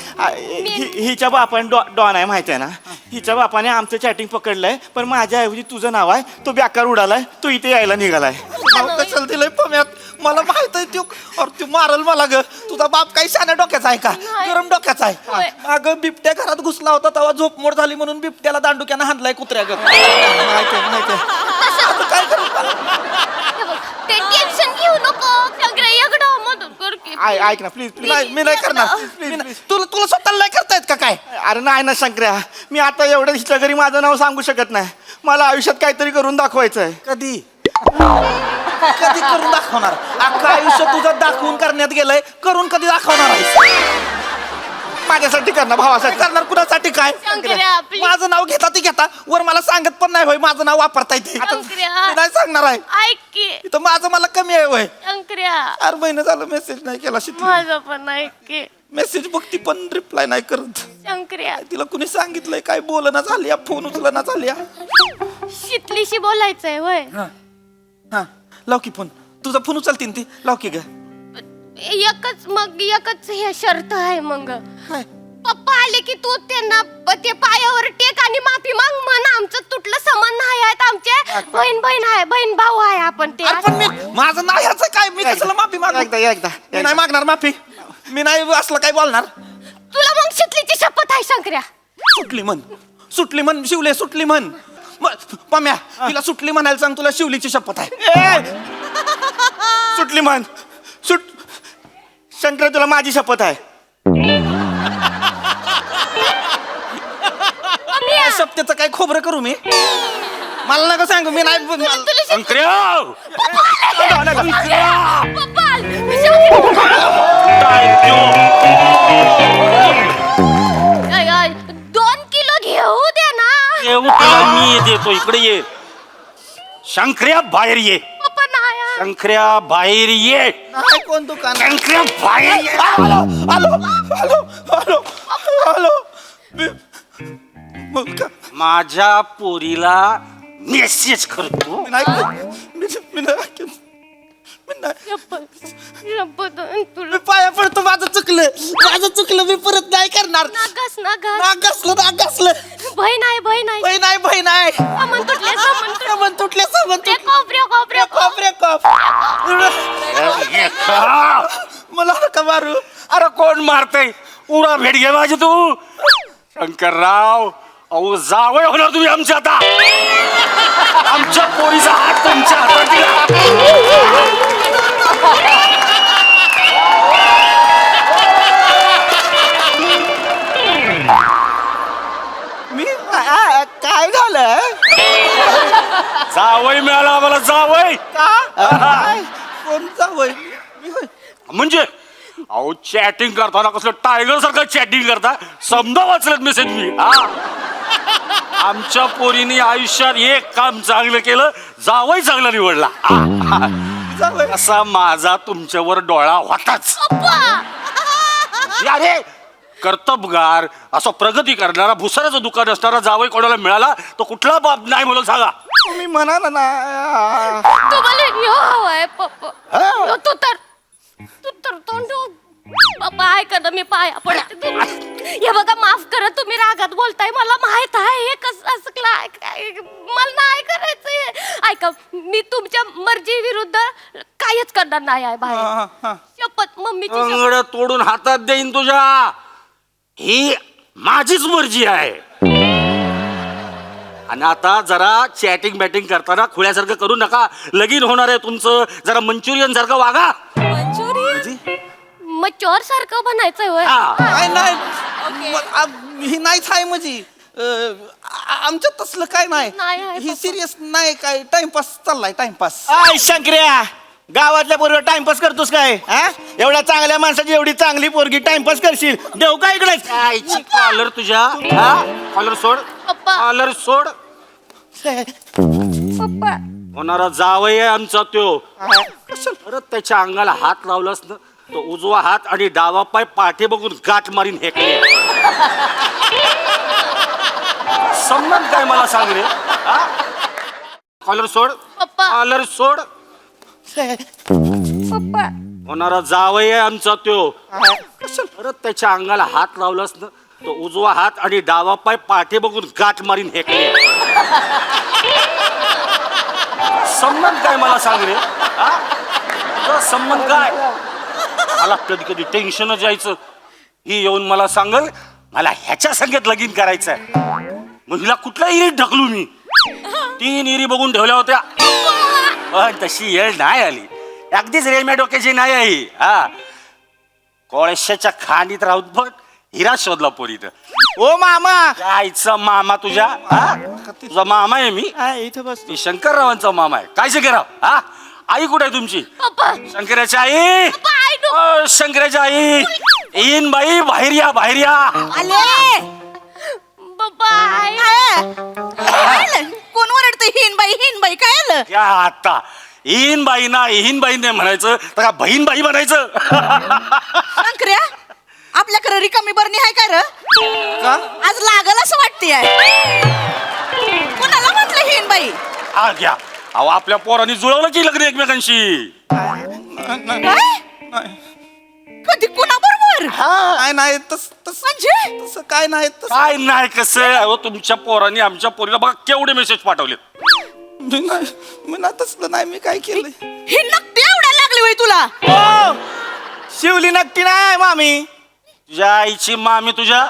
S4: हिच्या बापाने डॉन आहे माहिती आहे ना. हिच्या बापाने आमचं चॅटिंग पकडलंय, पण माझ्या ऐवजी तुझं नाव आहे, तो बेकार उडालाय, तो इथे यायला निघालाय.
S2: कशाला दिलंय पम्यात? मला माहित आहे तू मारल मला ग. तुझा बाप काही शाण्या डोक्याचा आहे का? गरम डोक्याचा आहे. अगं बिबट्या घरात घुसला होता तेव्हा झोपमोड झाली म्हणून बिबट्याला दांडुक्यानं हाणलाय कुत्र्या ग. माहिती काय करू?
S8: ते टेन्शन घेऊ नको सगळे एकडं मदत कर की.
S4: ऐक ना प्लीज प्लीज.
S2: नाही, मी नाही करणार. तुला स्वतःला नाही करता येत का काय?
S4: अरे नाही ना शंकर्या, मी आता एवढं हिच्या घरी माझं नाव सांगू शकत नाही. मला आयुष्यात काहीतरी करून दाखवायचं आहे.
S2: कधी कधी करून दाखवणार? अख्खं आयुष्य तुझं दाखवून करण्यात गेलंय, करून कधी दाखवणार आहेस?
S4: माझ्यासाठी करणार, भावासाठी
S2: करणार, कुणासाठी काय?
S8: शंकर्या, please.
S2: माझं नाव घेता ती घेता, वर मला सांगत पण नाही होय माझं नाव वापरता येते.
S8: शंकर्या.
S2: मी नाही सांगणार आहे.
S8: ऐक की
S2: इथं माझं मला कमी आहे होय.
S8: शंकर्या,
S2: 4 महिने झालं मेसेज नाही केला.
S8: माझं पण ऐक की
S2: मेसेज बघती पण रिप्लाय नाही करत.
S8: शंकर्या.
S2: तिला कुणी सांगितलंय काय बोलना झाली, फोन उचलना झाली.
S8: शितलीशी बोलायचंय होय.
S2: हा लाव की फोन. तुझा फोन उचलतीन ती, लाव की ग.
S8: एकच हे शर्त आहे मग.
S2: काय?
S8: पप्पा आले की तू त्यांना ते पायावर टेक आणि माफी माग म्हण. आमचं तुटलं समान नाही आहेत, आमचे बहीण आहे, बहीण भाऊ आहे आपण ते.
S2: अरे पण मी माझं नाव ह्याचं काय, मी कशाला माफी मागू?
S4: एकदा
S2: मी नाही मागणार माफी. मी नाही असलं काय बोलणार.
S8: तुला मग शितलीची शपथ आहे शंकर्या.
S2: सुटली म्हण शिवले, सुटली म्हण. पम्या तिला सुटली म्हणायला सांग, तुला शिवलीची शपथ आहे.
S4: सुटली म्हण. शंकर, तुला माझी शपथ आहे.
S2: शपथेचं काय खोबरं करू मी? मला नका सांगू, मी नाही.
S8: पप्पा आय, आय, 2 किलो घेऊ दे ना.
S9: मी देतो, इकडे ये. शंकर्या बाहेर ये.
S8: पप्पा नाही आहे.
S9: शंकर्या बाहेर ये.
S2: नाही कोण दुकान.
S9: शंकर्या बाहेर ये.
S2: हॅलो.
S9: माझ्या पोरीला मेसेज करतो.
S8: शपथ तुला
S2: पाया पडतो, माझं चुकलं, मी परत नाही करणार.
S8: नागस
S2: नागसलं.
S8: बहीण आहे.
S2: भाई नाही.
S8: सामान तुटले
S2: कोप. मला नका मारू.
S9: अरे कोण मारतय? उडा भेट घे माझी तू. शंकरराव, अहो जावय होणार तुम्ही आमच्या आता. आमच्या पोरीचा हात तुमच्या हातात दिला.
S4: मी काय झालं?
S9: जावय मिळाला आम्हाला, जावय.
S2: कोण जावय?
S9: म्हणजे अहो चॅटिंग करताना कसलं टायगर सारखं चॅटिंग करता, समजा वाचलं मेसेज मी. आमच्या पोरीने आयुष्यात एक काम चांगलं केलं, जावई चांगला निवडला. असा माझा तुमच्यावर डोळा होताच. अरे कर्तबगार, असा प्रगती करणारा, भुसाऱ्याचं दुकान असणारा जावई कोणाला मिळाला तो कुठला बाप नाही म्हणून सांगा.
S4: तुम्ही म्हणाला ना.
S8: तुम्हाला ह्यो हवाय पप्पा. तू तर तोंड. पप्पा ऐका ना, मी पाया पडते. हे बघा, माफ करा, तुम्ही रागात बोलताय, मला माहित आहे हे कसं असं मला नाही करायचं. ऐका, मी तुमच्या मर्जी विरुद्ध काहीच करणार नाही आहे बाहेर. शपथ, मम्मीची
S9: अंगड तोडून हातात देईन तुझ्या. ही माझीच मर्जी आहे. आणि आता जरा चॅटिंग बॅटिंग करताना खुळ्यासारखं करू नका. लगीन होणार आहे तुमचं, जरा मंचुरियन सारखं वागा.
S8: मच्योर सारखं बनायचंय होय.
S2: ही नाहीच आहे म्हणजे आमच्यात तसलं काय
S8: नाही
S2: नाही.
S8: आहे
S2: ही
S8: पप्पा.
S2: सिरियस नाही काय, टाइमपास चाललाय, टाइमपास.
S4: शंकर्या,
S1: गावातल्या पोरीवर टाइमपास करतोस काय हा एवढ्या चांगल्या माणसाची एवढी चांगली पोरगी टाइमपास करशील देऊ का इकडे
S9: आईची कॉलर तुझ्या कॉलर सोड
S8: पप्पा
S9: कॉलर सोड
S8: पप्पा
S9: होणारा जावई आहे आमचा त्यो परत त्याच्या अंगाला हात लावलास ना तो उजवा हात आणि डावा पाय पाठी बघून गाठ मारीन हेकले संबंध काय मला सांग रे कॉलर सोड
S8: पप्पा
S9: कॉलर सोड
S8: पप्पा
S9: होणारा जावई आहे आमचा त्यो परत त्याच्या अंगाला हात लावलास ना तो उजवा हात आणि डावा पाय पाठी बघून गाठ मारीन हेकले संबंध काय मला सांग रे तुझा संबंध काय मला कधी कधी टेन्शनच यायचं ही येऊन मला सांगल मला ह्याच्या संगत लगीन करायचंय मग हिला कुठल्या इरीत ढकलू मी 3 इरी बघून ठेवल्या होत्या पण तशी येळ नाही आली अगदीच रेल्वे डोक्याची नाही आहे हा कोळशाच्या खाणीत राहून पण हिरा शोधला पोरीत
S1: ओ मामा
S9: आईचा मामा तुझ्या तुझा मामा आहे मी
S1: इथं बस
S9: ती शंकररावांचा मामा आहे काय शंकरराव हा आई कुठे आहे तुमची
S8: पप्पा
S9: शंकराची आई ओ, शंकराची आई येईन बाई बाहेर या बाहेर या
S5: आले
S8: पप्पा आई
S5: कोण ओरडते हिन बाई काय आलं
S9: या आता येईन बाई ना येईन बाई नाही म्हणायचं तर का बहीण बाई म्हणायचं
S5: शंकर्या आपल्याकडे रिकामी बरणी आहे का र आज लागल असं वाटते कोणाला म्हटलं हिन बाई
S9: हा घ्या अहो आपल्या पोरांनी जुळवलं की लग्न एकमेकांशी
S5: कधी कुणाबरोबर
S2: काय नाही
S5: म्हणजे
S2: तसं काय नाही
S9: काय नाही कसं अहो तुमच्या पोरांनी आमच्या पोरीला बघा केवढे मेसेज पाठवले
S2: मी ना तसलं नाही मी काय केलं
S5: ही नक्की आवडायला लागली होय तुला
S1: शिवली नक्की नाही मामी
S9: तुझ्या आईची मामी तुझ्या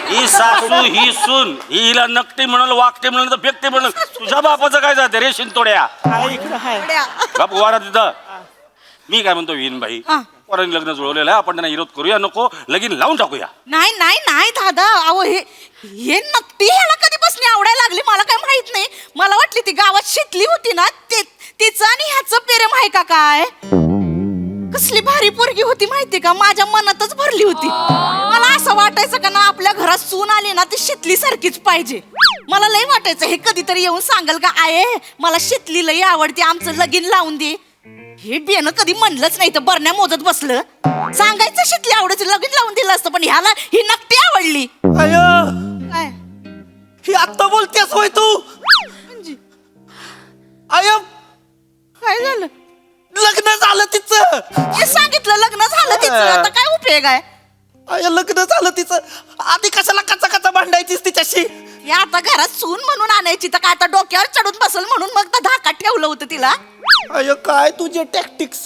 S9: ही सासू ही सून हिला नकटी म्हणल वाकटी म्हणल तर फेकटी म्हणल तुझ्या बापाचं काय जाते रे शिंतोड्या बाप वारा तिथं मी काय म्हणतो विहीनबाई पोरांनी लग्न जुळवलेलं आहे आपण त्यांना विरोध करूया नको लगीन लावून टाकूया
S5: नाही नाही नाही दादा अहो हे नक्की ह्याला कधीपासून आवडायला लागली मला काय माहित नाही मला वाटली ती गावात शिकली होती ना तिचं आणि ह्याचं प्रेम आहे का काय कसली भारी पोरगी होती माहिती का माझ्या मनातच भरली होती मला असं वाटायचं का ना आपल्या घरात सून आली ना ती शितली सारखीच पाहिजे मला लय वाटायचं हे कधीतरी येऊन सांगाल का आहे मला शितली लय आवडते आमचं लगीन लावून दे हे बेनं कधी म्हणलंच नाही तर बरण्या मोजत बसलं सांगायचं शितली आवडायचं लगीन लावून दिलं असतं पण ह्याला ही नक्की आवडली
S2: अयो
S5: काय
S2: ही आत्ता बोलतेस होय तू अयो
S5: काय झालं
S2: लग्न झालं तिचं
S5: हे सांगितलं लग्न झालं तिचं आता काय उपयोग आहे
S2: अय लग्न झालं तिचं आधी कशाला कचा भांडायचीस तिच्याशी
S5: हे आता घरात सून म्हणून आणायची तर काय आता डोक्यावर चढून बसल म्हणून मग तर धाकात ठेवलं होतं तिला
S2: अय काय तुझे टॅक्टिक्स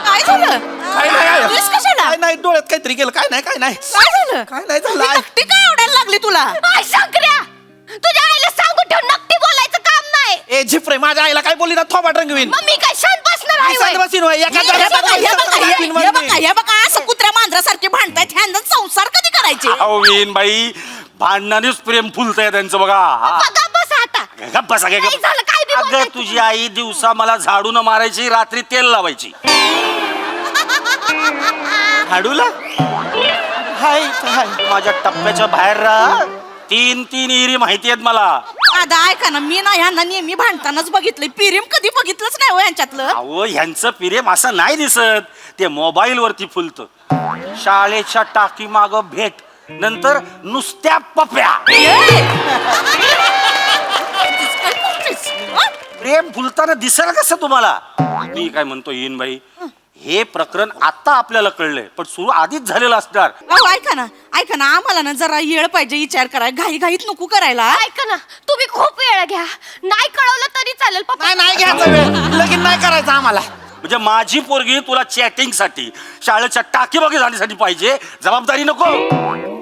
S5: काय झालं
S2: काय नाही
S5: तेच कशाला
S2: काय नाही डोळ्यात काहीतरी केलं काय नाही
S5: काय झालं
S2: काय नाही झालं
S5: ही नक्की काय आवडायला लागली तुला
S8: आई शंकर्या तुझ्या आईला सांगून ठेव नक्की बोलायचं काम नाही
S2: ए झिपरे माझ्या आईला काय बोलली ना थोबाट रंगवीन
S8: मग मी काय शांत बसणार आहे होय?
S5: हे बघा असं कुत्र्या मांजरासारखे भांडतायत ह्यांना संसार कधी करायचे
S9: अहो विहीनबाई भांडणानेच प्रेम फुलतंय त्यांचं बघा हा.
S8: बघा बस आता
S9: गप्प बसा काय
S8: नाही झालं, काय बी
S9: अगं
S8: बोलताय
S9: तुझी आई दिवसा मला झाडून मारायची रात्री तेल लावायची
S2: हाडूला हाय हाय
S9: माझ्या टप्प्याच्या बाहेर राहा 3 इरी माहिती आहेत मला
S5: दादा ऐका ना मी ना ह्यांना नेहमी भांडतानाच बघितलंय पिरीम कधी बघितलंच नाही हो यांच्यातलं
S9: अहो ह्यांचं प्रेम असं नाही दिसत ते मोबाईल वरती फुलत शाळेच्या टाकी माग भेट नंतर नुसत्या पप्या प्रेम फुलताना दिसेल कसं तुम्हाला मी काय म्हणतो येईनबाई हे प्रकरण आता आपल्याला कळलंय पण सुरू आधीच झालेलं असणार
S5: अहो ऐका ना आम्हाला ना जरा येळ पाहिजे विचार करायला घाईत नको करायला
S8: ऐका ना तुम्ही खूप वेळ घ्या नाही कळवलं तरी चालेल पप्पा
S2: नाही घ्यायचा वेळ लगीन नाही करायचं आम्हाला
S9: म्हणजे माझी पोरगी तुला चॅटिंग साठी शाळेच्या टाकी बघी जाण्यासाठी पाहिजे जबाबदारी नको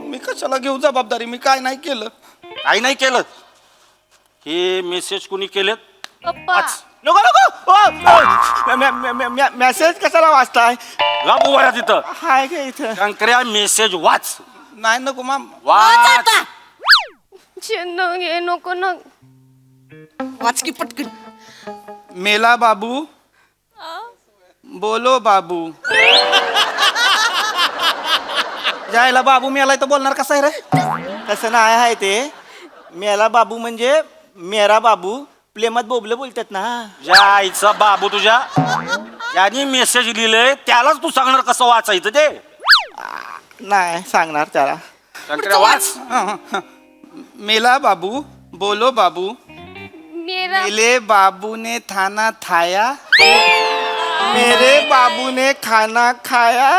S2: मी कशाला घेऊ जबाबदारी मी काय नाही केलं
S9: काही नाही केलं हे मेसेज कुणी केलेत
S8: पप्पा
S1: नको मेसेज कशाला वाचताय
S9: गप उभा राहा तिथं
S1: हाय का इथं
S9: शंकर्या मेसेज वाच
S2: नाही नको माम
S9: वाच
S8: चिन्ह घे नको ना
S5: वाच की पटकन.
S4: मेला बाबू बोलो बाबू.
S2: जायला बाबू मेलाय तर बोलणार कसं आहे रे? कसं नाही आहे ते. मेला बाबू म्हणजे मेरा बाबू. प्लेमात बोबलं बोलतात ना.
S9: ज्या आईचा बाबू तुझ्या ज्याने मेसेज लिहिलंय त्यालाच तू सांगणार कसं वाचायचं ते.
S2: नाही सांगणार त्याला.
S9: शंकर्या वाच.
S4: मेला बाबू बोलो बाबू.
S8: मेरा
S4: मेरे बाबू ने थाना थाया. मेरे बाबू ने खाना खाया.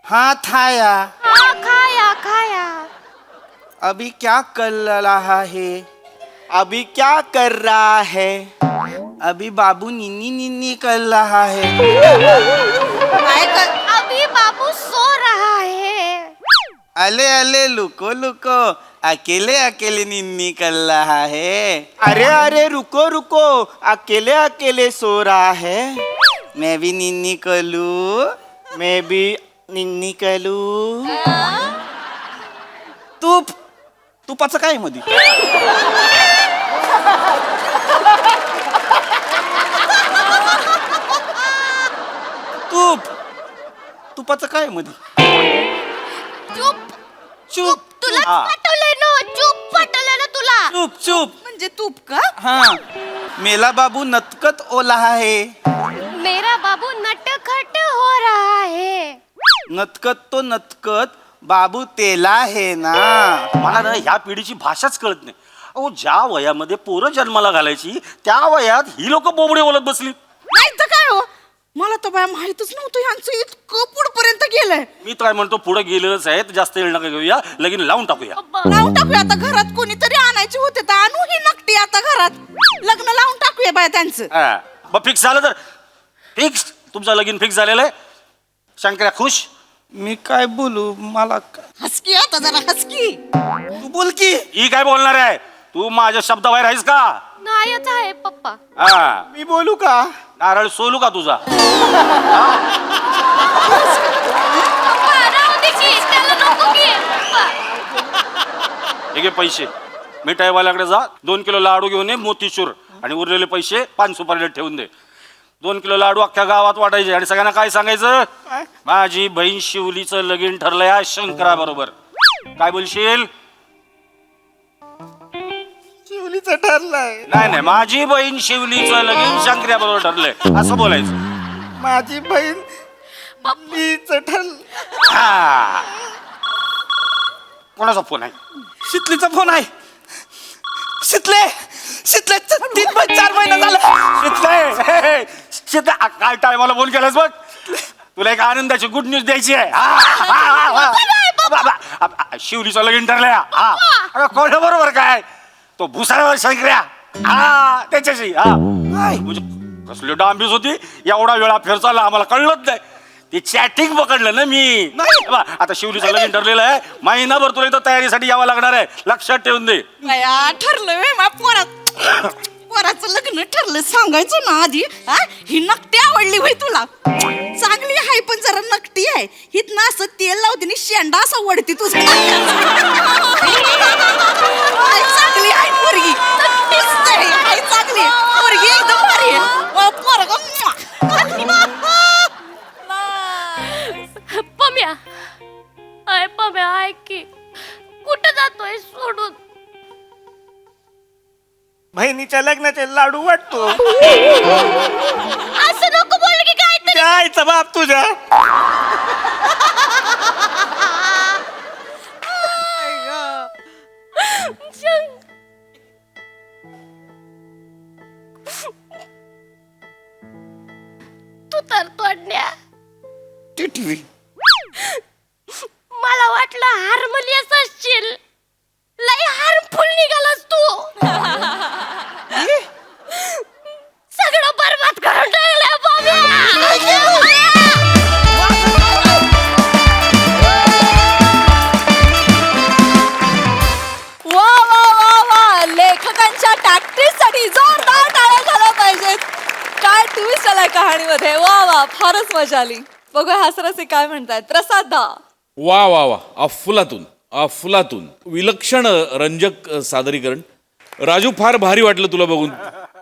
S4: हाँ थाया.
S8: हाँ खाया खाया.
S4: अभी क्या कर रहा है.
S2: अभी क्या कर रहा है?
S4: अभी बाबू निन्नी निन्नी कर रहा है.
S5: काय कर
S8: अभी बाबू सो रहा है.
S4: अले अले लुको लुको अकेले अकेले निन्नी कर रहा है.
S2: अरे अरे रुको रुको, अकेले अकेले सो रहा है.
S4: मैं भी निन्नी कर लूं.
S2: मैं भी निन्नी कलू.
S4: तूप तुपाचं काय मध्ये. तूप तुपाचं काय मध्ये.
S8: चुप
S4: चूप
S8: तुला
S9: हा.
S8: पाठवलंय ना. चुप पाठवलंय ना तुला.
S4: चूप चूप.
S5: म्हणजे तूप का.
S4: हाँ मेला बाबू नतकत ओला है.
S8: मेरा बाबू नटखट हो रहा है.
S4: नतकत तो नतकत बाबू तेला है ना.
S9: मला ना ह्या पिढीची भाषाच कळत नाही. अहो ज्या वयामध्ये पोरं जन्माला घालायची त्या वयात ही लोक बोबडे बोलत बसली.
S5: नाही तर काय हो. मला तर बाया माहितच नव्हतं यांचं इतकं पुढपर्यंत गेलंय.
S9: मी काय म्हणतो पुढे गेलेलंच आहे तर जास्त येळ नका घेऊया. लगीन लावून टाकूया.
S5: लावून टाकूया आता. घरात कोणीतरी आणायचे होते तर आणू ही नकटी आता घरात. लग्न लावून टाकूया बाया त्यांचं.
S9: हा. मग फिक्स झालं तर फिक्स. तुमचं लगीन फिक्स झालेलं आहे. शंकर्या खुश.
S4: मी काय बोलू मला
S5: हसकी आता जरा हसकी.
S4: तू बोल की.
S9: ही काय बोलणार आहे. तू माझ्या शब्दाबाहेर आहेस का.
S8: नाहीच आहे पप्पा.
S9: हा.
S4: मी बोलू का.
S9: नारळ सोलू का तुझा.
S8: पप्पा राहू दे की. त्याला नको की. पप्पा.
S9: हे घे पैसे. मिठाईवाल्याकडे जा. 2 किलो लाडू घेऊन ये मोतीचूर. आणि उरलेले पैसे 5 सुपारीला ठेवून दे. 2 किलो लाडू अख्ख्या गावात वाटायचे. आणि सगळ्यांना काय सांगायचं. माझी बहीण शिवलीचं लगीन ठरलंय आज शंकरा बरोबर. काय बोलशील.
S4: शिवलीचं ठरलंय.
S9: नाही नाही माझी बहीण शिवलीचं लगीन शंकर्या बरोबर ठरलंय असं बोलायचं.
S4: माझी बहीण लीच ठरलं.
S9: हा. कोणाचा फोन आहे.
S4: शितलीचा फोन आहे. शितले शितले 3-4 महिना झाला.
S9: शितले शितले काय टायमाला फोन केलास बघ. तुला एक आनंदाची गुड न्यूज द्यायची आहे. शिवलीचं लगीन ठरलंय. हा कोण बरोबर काय. तो भुसाऱ्यावर शंकर्या. हा त्याच्याशी. हा म्हणजे कसली डांबीस होती. एवढा वेळा फेर चालला आम्हाला कळलंच नाही. ते चॅटिंग पकडलं ना मी. आता शिवलीचं लगीन ठरलेलं आहे. महिनाभर तुला इथं तयारीसाठी यावं लागणार आहे. लक्षात ठेवून दे.
S5: बाया ठरलं पोराचं लग्न ठरलं सांगायचं ना आधी. हा ही नकटी आवडली होय तुला. चांगली आहे पण जरा नकटी आहे. हित ना असं तेल लावते आणि शेंडा असं वडती तुझं. चांगली आहे पोरगी. आहे चांगली पोरगी एकदम भारी आहे. पोरगं
S8: पम्या. अय पम्या ऐक की. कुठं जातोय सोडून.
S2: बहिणीच्या लग्नाचे लाडू वाटतो.
S8: असं नको बोल की काय तरी.
S2: जायचा बाप तुझ्या.
S8: तू तर तोडण्या.
S4: टिटवी.
S8: मला वाटलं हार्मोनियस असशील. लय हार्मफुल निघालास तू. सगळं बरबाद करून टाकलं बाबा.
S7: वा वा वा वा. लेखकांच्या टॅक्टिससाठी जोरदार टाळ्या झाल्या पाहिजेत. काय ट्विस्ट आलाय कहाणीमध्ये. वा वा फारच मजा आली. बघूया हासरसे काय म्हणतायत. प्रसाद दा.
S6: वा वा वा. अफलातून अफलातून. विलक्षण रंजक सादरीकरण. राजू, फार भारी वाटलं तुला बघून.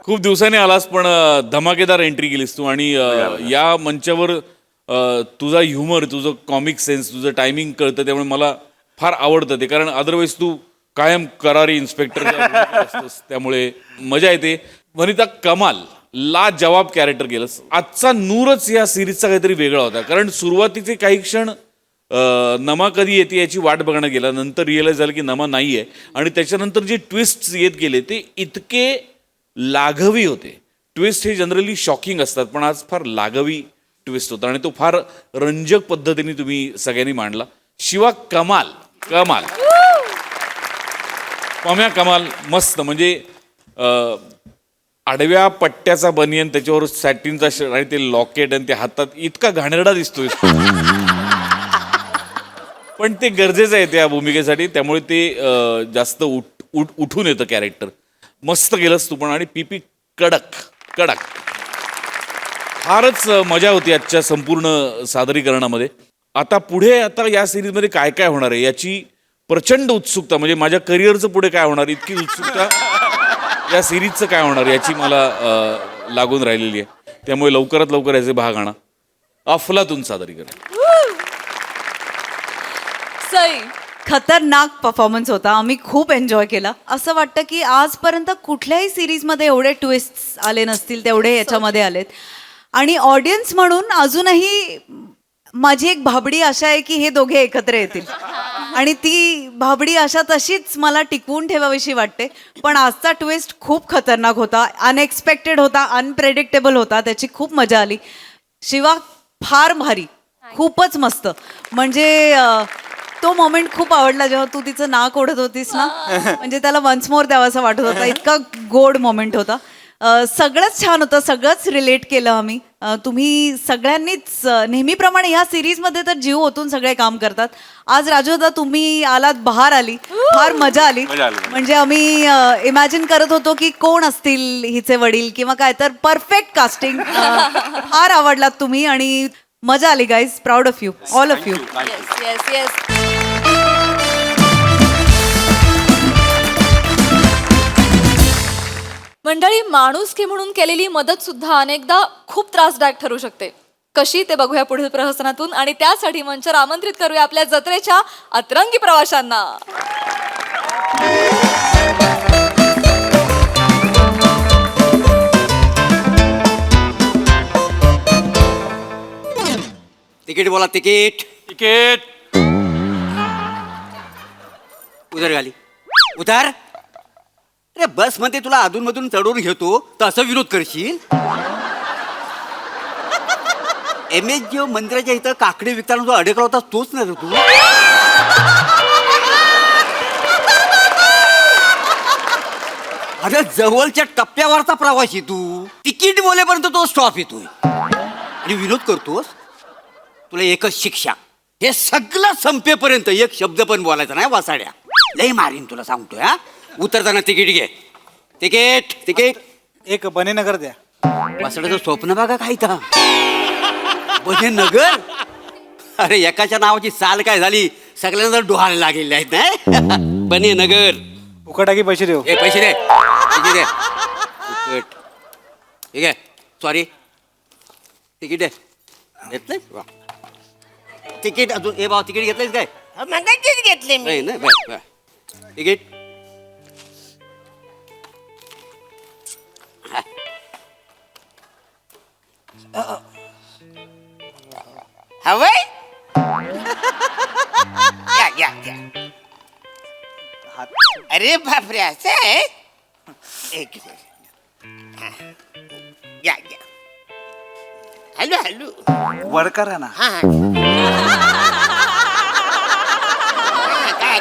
S6: खूप दिवसांनी आलास, पण धमाकेदार एंट्री केलीस तू. आणि या मंचावर तुझा ह्युमर, तुझं कॉमिक सेन्स, तुझं टायमिंग कळतं, त्यामुळे मला फार आवडतं ते. कारण अदरवाईज तू कायम करारी इन्स्पेक्टर असतोस, त्यामुळे मजा येते. वनिता, कमाल, लाजवाब कॅरेक्टर केलंस. आजचा नूरच या सिरीजचा काहीतरी वेगळा होता. कारण सुरुवातीचे काही क्षण नमा कधी येते याची वाट बघणं गेला, नंतर रिअलाइज झालं की नमा नाही आहे, आणि त्याच्यानंतर जे ट्विस्ट येत गेले ते इतके लाघवी होते. ट्विस्ट हे जनरली शॉकिंग असतात, पण आज फार लाघवी ट्विस्ट होता आणि तो फार रंजक पद्धतीने तुम्ही सगळ्यांनी मांडला. शिवा, कमाल कमाल. पम्या, कमाल, मस्त. म्हणजे आडव्या पट्ट्याचा बनियन, त्याच्यावर सॅटिनचा शर्ट आणि ते लॉकेट आणि ते हातात, इतका घाणेरडा दिसतोय. पण ते गरजेचं आहे त्या भूमिकेसाठी, त्यामुळे ते जास्त उठून येतं कॅरेक्टर. मस्त केलंस तू पण. आणि पीपी, कडक कडक. फारच मजा होती आजच्या संपूर्ण सादरीकरणामध्ये. आता पुढे या सिरीजमध्ये काय काय होणार आहे याची प्रचंड उत्सुकता, म्हणजे माझ्या करिअरचं पुढे काय होणार इतकी उत्सुकता या सिरीजचं काय होणार याची मला लागून राहिलेली आहे. त्यामुळे लवकरात लवकर याचे भाग आणा. अफलातून सादरीकरण.
S7: सई,
S5: खतरनाक परफॉर्मन्स होता. आम्ही खूप एन्जॉय केला. असं वाटतं की आजपर्यंत कुठल्याही सिरीजमध्ये एवढे ट्विस्ट आले नसतील तेवढे याच्यामध्ये आलेत. आणि ऑडियन्स म्हणून अजूनही माझी एक भाबडी आशा आहे की हे दोघे एकत्र येतील, आणि ती भाबडी आशा तशीच मला टिकवून ठेवावीशी वाटते. पण आजचा ट्विस्ट खूप खतरनाक होता, अनएक्सपेक्टेड होता, अनप्रेडिक्टेबल होता. त्याची खूप मजा आली. शिवा, फार भारी, खूपच मस्त. म्हणजे तो मोमेंट खूप आवडला जेव्हा तू तिचं नाक ओढत होतीस ना, म्हणजे त्याला वन्स मोर द्यावासा वाटत होता. इतका गोड मोमेंट होता. सगळंच छान होतं, सगळंच रिलेट केलं आम्ही. तुम्ही सगळ्यांनीच नेहमीप्रमाणे ह्या सिरीजमध्ये तर जीव ओतून सगळे काम करतात. आज राजू दादा तुम्ही आलात, बहार आली, फार मजा आली. म्हणजे आम्ही इमॅजिन करत होतो की कोण असतील हिचे वडील किंवा काय, तर परफेक्ट कास्टिंग. फार आवडलात तुम्ही आणि मजा आली guys. Proud of you, all of you.
S7: Yes yes. मंडळी, माणुसकी म्हणून केलेली मदत सुद्धा अनेकदा खूप त्रासदायक ठरू शकते. कशी ते बघूया पुढील प्रहसनातून. आणि त्यासाठी मंचावर आमंत्रित करूया आपल्या जत्रेच्या अतरंगी प्रवाशांना.
S10: तिकीट बोला, तिकीट.
S9: तिकीट.
S10: उधर घाली, उधर. अरे बस मध्ये तुला अधूनमधून चढवून घेतो तर असं विरोध करशील? MSG मंदिराच्या इथं काकडे विकताना जो अडकला होता तोच ना रे तू? अरे जवळच्या टप्प्यावरचा प्रवासी तू. तिकीट बोलेपर्यंत तो स्टॉप येतोय आणि विरोध करतोस. तुला एकच शिक्षा, हे सगळं संपेपर्यंत एक शब्द पण बोलायचा नाही. वासाड्या लई मारीन तुला सांगतोय. हा, उतरताना तिकीट घे. Ticket, ticket.
S2: एक बनेनगर द्या.
S10: वासाड्याचं स्वप्न बघा काय इथं. बनेनगर? अरे एकाच्या नावाची साल काय झाली, सगळ्यांना डोहायला लागलेले आहेत ना. बनेनगर.
S2: उकटाकी पैसे देऊ.
S10: ए पैसे दे, पैसे दे. तिकीट. ठीक आहे, सॉरी. तिकीट दे. घेतलंय वा. तिकीट अजून ए भाऊ तिकीट घेतलंयस काय?
S1: मगाशीच घेतले मी.
S10: नाही ना, बर बर. तिकीट.
S1: हवंय? या या या. अरे बापरे, असं आहे? एक मिनिट. हा. या या. Hello hello.
S2: वर करा ना.
S1: हा काय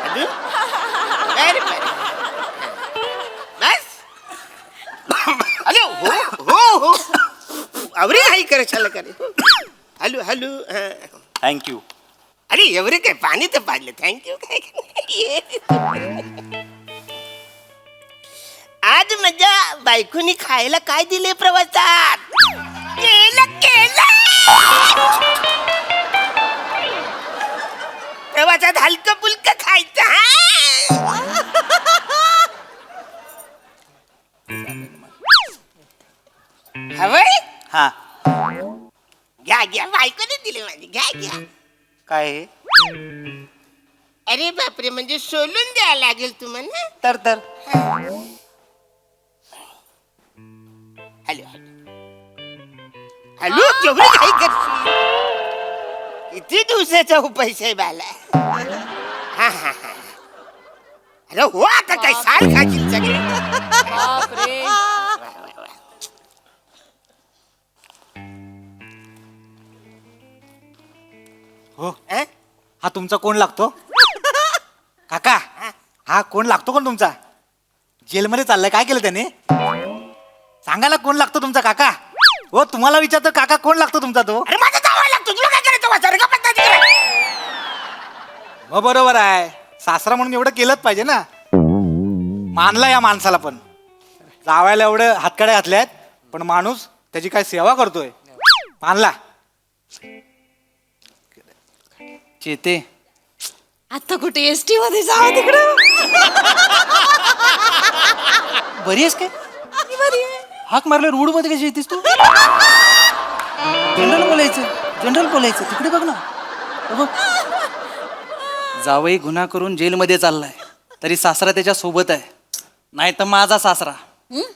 S1: अजून? बरं, बरं. बस. हॅलो. हो हो हो. अवरे हाई करे चला करे. Hello hello.
S9: थँक्यू.
S1: अरे एवढे काय पाणी तर पाडलं. थँक्यू काय. आज माझ्या बायकोनी खायला काय दिले प्रवासात? केलं केलं. प्रवासात हलकं फुलकं खायचं. हा
S2: हा
S1: घ्या घ्या बायकोने दिली माझी घ्या घ्या.
S2: काय हे?
S1: अरे बापरे म्हणजे सोलून द्यायला लागेल तुम्हाला.
S2: तर
S1: हॅलो हॅलो केवढी काय करशील. किती दिवसाचा उपाय साहेब आला. हा हा हा. अरे हो आता काय सार खाशील सगळे.
S7: बापरे.
S2: हो
S1: हं?
S2: हा तुमचा कोण लागतो काका? हा कोण लागतो कोण तुमचा? जेलमध्ये चाललाय, काय केलं त्याने? सांगा ना कोण लागतो तुमचा काका? हो तुम्हाला विचारतो काका कोण लागतो तुमचा तो?
S1: अरे माझा जावा लागतो तुला काय करायचं वाचा रे का पत्ता तिकडे.
S2: हो बरोबर आहे, सासरा म्हणून एवढं केलंच पाहिजे ना. मानला या माणसाला पण, जावायला एवढं हातकड्या घातल्यात पण माणूस त्याची काय सेवा करतोय. मानला.
S11: चेते
S3: आता कुठे एसटी मध्ये जावं तिकडं.
S11: बरी आहेस काय? हाक मारल्यावर रूड मध्ये कशी येतेस तू? जनरल बोलायचं तिकडे बघ ना. हो बघ. जावई गुन्हा करून जेलमध्ये चाललाय तरी सासरा त्याच्या सोबत आहे. नाही तर माझा सासरा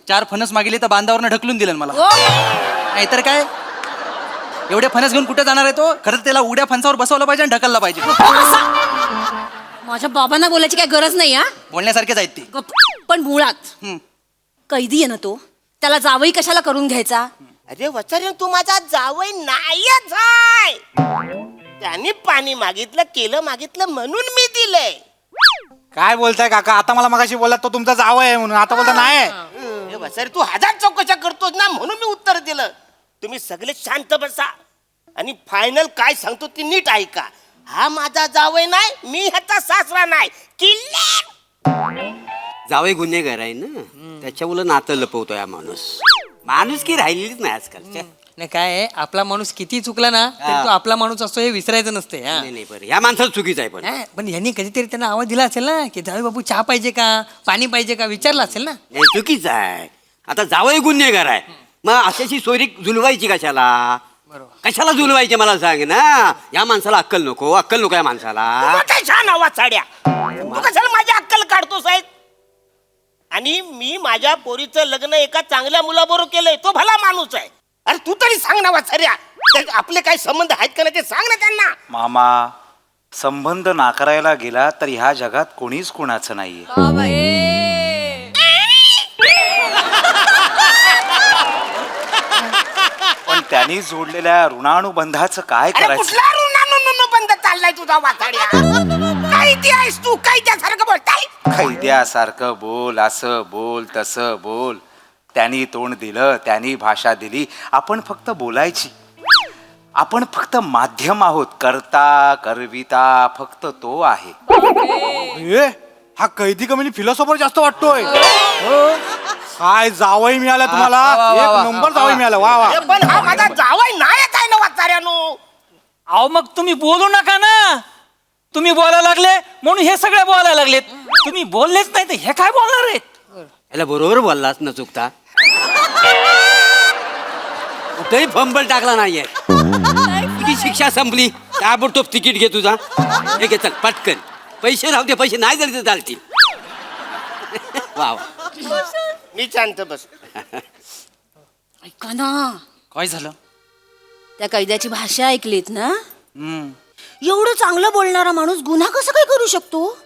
S11: 4 फणस मागितले तर बांधावरनं ढकलून दिलं मला. नाहीतर काय, एवढे फणस घेऊन कुठे जाणार आहे तो? खरंच त्याला उड्या फणसावर बसवलं पाहिजे आणि ढकलला पाहिजे.
S3: माझ्या बाबांना बोलायची काय गरज नाही हा.
S11: बोलण्यासारखेच आहेत ते.
S3: पण मुळात कैदी आहे ना तो, त्याला जावई कशाला करून घ्यायचा?
S1: अरे वचन तू माझा जावई नाहीच आहे. त्याने पाणी मागितलं केलं मागितलं म्हणून मी दिलंय.
S2: काय बोलताय काका? आता मला मगाशी बोलला तो तुमचा जावई आहे म्हणून, आता बोलता नाही.
S1: अरे वचन तू 1000 चौकशा करतोस ना म्हणून मी उत्तर दिलं. तुम्ही सगळे शांत बसा आणि फायनल काय सांगतो ती नीट ऐका. हा माझा जावई नाही, मी ह्याचा सासरा नाही. किल्ले
S10: जावई गुन्हेगार आहे ना, त्याच्यामुळे नातं लपवतोय हा माणूस की राहिलेलीच नाही आजकालच्या.
S11: नाही काय आहे, आपला माणूस किती चुकला ना तरी तो आपला माणूस असतो हे विसरायचं नसते.
S10: नाही बरं, ह्या माणसाला चुकीचं आहे पण.
S11: पण यांनी कधीतरी त्यांना आवाज दिला असेल ना की जावई बाबू चहा पाहिजे का, पाणी पाहिजे का, विचारलं असेल ना.
S10: नाही, चुकीचं आहे. आता जावई गुन्हेगार आहे, मग अशाशी सोयरी जुलवायची कशाला? कशाला जुलवायची मला सांग ना. या माणसाला अक्कल नको या माणसाला.
S1: काय छान आवाज साड्या. तू कशाला माझी अक्कल काढतोस आहे? आणि मी माझ्या पोरीचं लग्न एका चांगल्या मुलाबरोबर केलंय, तो भला माणूस आहे. अरे तू तरी सांग ना वाचाऱ्या, आपले काय संबंध आहेत का नाही ते सांग ना त्यांना.
S12: मामा, संबंध नाकारायला गेला तर ह्या जगात कोणीच कुणाचं नाहीये. पण त्यांनी जोडलेल्या ऋणानुबंधाचं काय
S1: अरे
S12: करायचं?
S1: कुठला ऋणानुबंध चाललाय तुझा वाचाड्या? काय ते आहेस तू? काय त्यासारखं बोलताय?
S12: कैद्यासारखं बोल, असं बोल तसं बोल. त्यांनी तोंड दिलं, त्यांनी भाषा दिली, आपण फक्त बोलायची. आपण फक्त माध्यम आहोत. करता करविता फक्त तो आहे.
S2: ए, हा कैदी कमी फिलॉसॉफर जास्त वाटतोय. हो. काय जावई मिळाला तुम्हाला, एक नंबर जावई मिळाला. वा वा.
S1: अरे पण हा माझा जावई नाहीच आहे ना वाचाऱ्यानो.
S11: अहो मग तुम्ही बोलू नका ना. तुम्ही बोलायला लागले म्हणून हे सगळे बोलायला लागलेत. तुम्ही बोललेच नाही तर हे काय बोलणार आहेत?
S10: याला बरोबर बोललास न चुकता. कुठेही फंबल टाकला नाहीये. तुझी शिक्षा संपली, ताबडतोब तिकीट घे तुझा. हे घे, चल पटकन. पैसे राहू दे, पैसे नाही झाले तर चालतील. वा
S1: मी शांत बस.
S3: ऐका ना,
S11: काय झालं?
S3: त्या कैद्याची भाषा ऐकलीत ना? एवढं चांगलं बोलणारा माणूस गुन्हा कसं काय करू शकतो?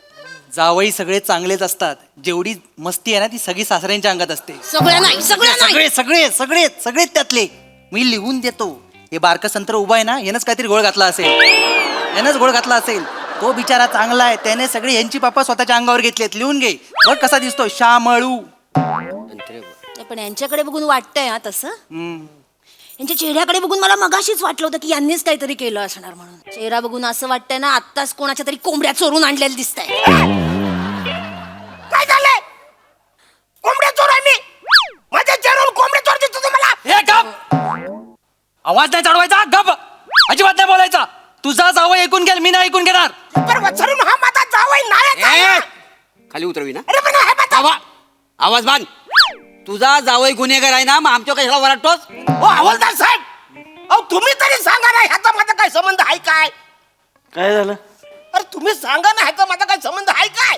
S11: जावई सगळे चांगलेच असतात. जेवढी मस्ती आहे ना ती सगळी सासऱ्यांच्या अंगात असते.
S3: सगळं नाही.
S11: सगळे सगळे सगळे सगळेच त्यातले. मी लिहून देतो. हे बारकं संत्र उभा आहे ना, यानंच काहीतरी घोळ घातला असेल. तो बिचारा चांगला आहे, त्याने सगळे यांची पापा स्वतःच्या अंगावर घेतलेत. लिहून घे. बघ कसा दिसतो, श्यामळू.
S3: पण यांच्याकडे बघून वाटतंय हा तसं. यांच्या चेहऱ्याकडे बघून मला मगाशीच वाटलं होतं की यांनीच काहीतरी केलं असणार म्हणून. चेहरा बघून असं वाटतंय ना आत्ताच कोणाच्या तरी कोंबड्या चोरून आणलेल्या दिसत आहे.
S1: काय झालंय? कोंबड्या चोर आहे मी? माझ्या चेहऱ्यावर कोंबड्या चोर दिसतो तुम्हाला?
S11: हे गप! आवाज नाही चढवायचा. गप! अजिबात नाही बोलायचा. तुझा जावई ऐकून घ्याल, मी नाही ऐकून घेणार.
S1: पण वत्सरून हा माझा जावई नाहीच आहे ना.
S10: खाली उतरवी ना.
S1: अरे पण हे बघा.
S10: आवाज बांध. तुझा जावई गुन्हेगार आहे ना, मग आमच्या कशाला वराटतोस?
S1: हो हवालदार साहेब, अहो तुम्ही तरी सांगा ना ह्याचा माझा काय संबंध आहे काय?
S11: काय झालं?
S1: अरे तुम्ही सांगा ना ह्याचा माझा काय संबंध आहे काय?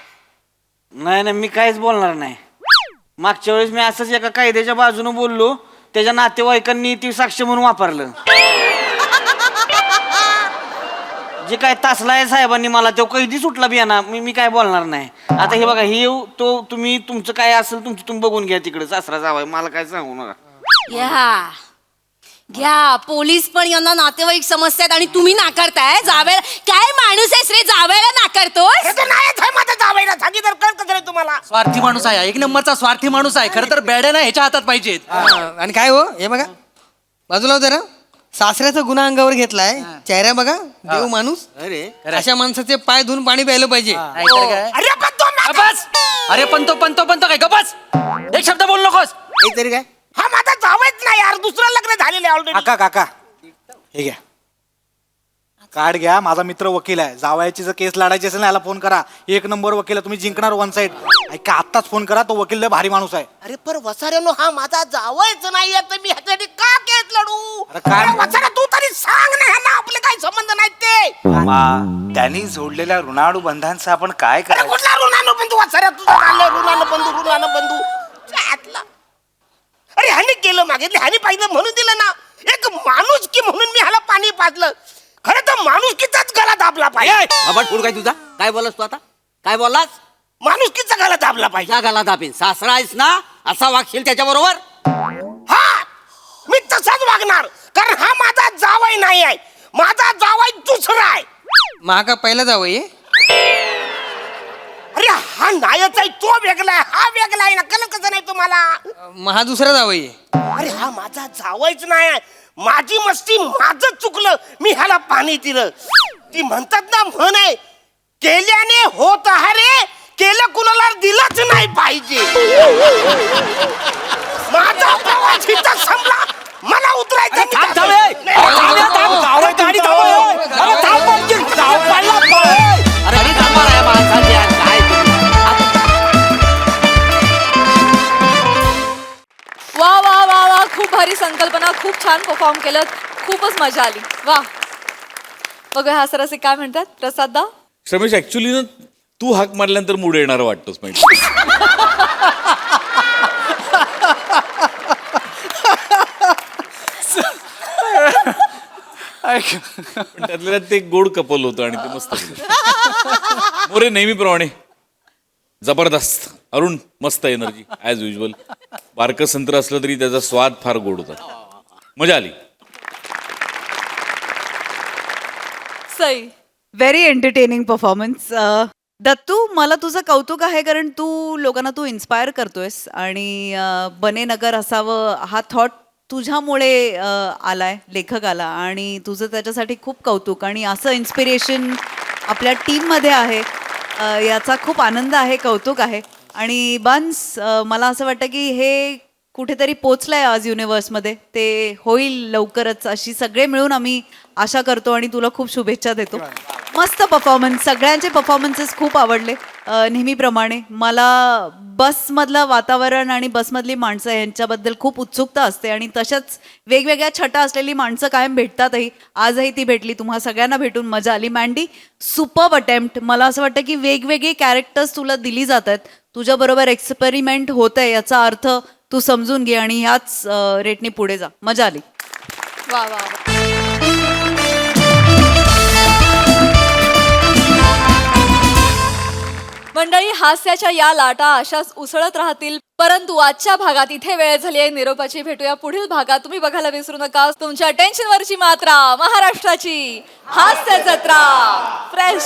S11: नाही नाही, मी काहीच बोलणार नाही. मागच्या वेळेस मी असंच एका कायद्याच्या बाजूने बोललो, त्याच्या नातेवाईकांनी ती साक्ष म्हणून वापरलं. जे काय तासलाय साहेबांनी मला, तो कैदी सुटला बियाना. मी काय बोलणार नाही. आता हे बघा, हे तो तुम्ही तुमचं काय असेल तुमचं तुम्ही बघून घ्या तिकडे, सासरा जावाय, मला काय सांगू नका.
S3: घ्या, पोलीस पण यांना नातेवाईक समजतात आणि तुम्ही नाकारताय. जावेला काय माणूस आहेस रे, जावेला नाकारतोय?
S1: हे तर नाहीच आहे माझं जावईला, सांगितलं कळत रे तुम्हाला.
S11: स्वार्थी माणूस आहे, एक नंबरचा स्वार्थी माणूस आहे. खरं तर बेड्या ना ह्याच्या हातात पाहिजेत.
S13: आणि काय हो, हे बघा बाजूला होते ना, सासऱ्याचा गुन्हा अंगावर घेतलाय. चेहरा बघा, देव माणूस.
S10: अरे
S13: अशा माणसाचे पाय धुवून पाणी प्यायला पाहिजे.
S11: नाहीतर काय?
S1: अरे पण तो
S11: गबस! अरे पण तो काय गबस! एक शब्द बोल नकोस.
S10: काहीतरी काय?
S1: हा माझा जावईच नाही यार, दुसरं लग्न झालेलं आहे ऑलरेडी.
S2: काका काका हे घ्या कार्ड घ्या. माझा मित्र वकील आहे. जावयाची जर केस लढायची असेल ना, याला फोन करा. एक नंबर वकील आहे, तुम्ही जिंकणार वन साइड. ऐका आत्ताच फोन करा, तो वकील लय भारी माणूस आहे.
S1: अरे पर वसाऱ्यानो हा माझा जावईच नाही आहे, तर मी ह्याच्यासाठी का केस लढू?
S2: अरे काय?
S1: अरे वसाऱ्या तू तरी सांग ना, ह्यांना आपले काही संबंध नाहीत ते.
S12: मामा, त्यांनी जोडलेल्या ऋणानुबंधांचं आपण काय
S1: अरे
S12: करायचं?
S1: कुठला ऋणानो बंधू वसाऱ्या, तुझं चाललंय ऋणानो बंधू त्यातला. अरे ह्याने केलं मागितलं, ह्याने पाहिजे म्हणून दिलं ना. एक माणूस की म्हणून मी ह्याला पाणी पाजलं. खरं तर माणुसकीचाच गला दाबला पाहिजे.
S10: बाबा फुड काय तुझा? काय बोललास तू आता? काय बोललास?
S1: माणुसकीचा गला दाबला पाहिजे.
S10: त्या गाला दाबीन. सासरा आहेस ना, असा वागशील त्याच्याबरोबर?
S1: हा मी तसाच वागणार, कारण हा माझा जावई नाही आहे. माझा जावई दुसरा आहे.
S13: महाका पहिला जावई
S1: अरे हा नायच आहे, तो वेगळा आहे, हा वेगळा आहे ना. कळलं कसं नाही तुम्हाला?
S13: हा दुसरा जावई.
S1: अरे हा माझा जावईच नाही आहे. माझी मस्ती माझं चुकलं, मी ह्याला पाणी दिलं. ती म्हणतात ना म्हण आहे, केल्याने होत आहे रे, केलं कुणाला दिलंच नाही पाहिजे. माझा प्रवास इथं संपला, मला उतरायचं.
S10: अरे थांबा रे माणसाचे यार, काय तुम्ही?
S7: वा वा वा वा, खूप भारी संकल्पना, खूप छान परफॉर्म केलं, खूपच मजा आली. वा, बघूया हा सर असे काय म्हणतात. प्रसाद दा.
S6: श्रमेश, ऍक्च्युली ना तू हाक मारल्यानंतर मूड येणार वाटतोस माहिती. पण त्यातल्या त्यात ते गोड कपल होतं आणि ते मस्त होतं. मोरे नेहमीप्रमाणे जबरदस्त. अरुण मस्त एनर्जी ॲज युजल. बारकं संत्र असलं तरी त्याचा स्वाद फार गोड होता, मजा आली.
S7: Sai.
S3: Very entertaining performance. Dattu, मला तुझं कौतुक आहे, कारण तू लोकांना तू इन्स्पायर करतोयस आणि बने नगर असावं हा थॉट तुझ्यामुळे आलाय, लेखक आला, आणि तुझं त्याच्यासाठी खूप कौतुक. आणि असं इन्स्पिरेशन आपल्या टीममध्ये आहे, याचा खूप आनंद आहे, कौतुक आहे. आणि बन्स, मला असं वाटतं की हे कुठेतरी पोचलंय आज युनिव्हर्समध्ये, ते होईल लवकरच अशी सगळे मिळून आम्ही आशा करतो आणि तुला खूप शुभेच्छा देतो. मस्त परफॉर्मन्स, सगळ्यांचे परफॉर्मन्सेस खूप आवडले. नेहमीप्रमाणे मला बसमधलं वातावरण आणि बसमधली माणसं यांच्याबद्दल खूप उत्सुकता असते, आणि तशाच वेगवेगळ्या छटा असलेली माणसं कायम भेटतातही. आजही ती भेटली, तुम्हा सगळ्यांना भेटून मजा आली. Mandy, superb attempt. मला असं वाटतं की वेगवेगळी कॅरेक्टर्स तुला दिली जातात, तुझ्याबरोबर एक्सपेरिमेंट होत आहे, याचा अर्थ तू समजून घे आणि ह्याच रेटने पुढे जा. मजा आली.
S7: वा वा वा. मंडळी, हास्याच्या या लाटा अशाच उसळत राहतील, परंतु आजच्या भागात इथे वेळ झाली आहे निरोपाची. भेटूया पुढील भागात. तुम्ही बघायला विसरू नका तुमच्या टेन्शनवरची मात्रा, महाराष्ट्राची हास्य जत्रा फ्रेश.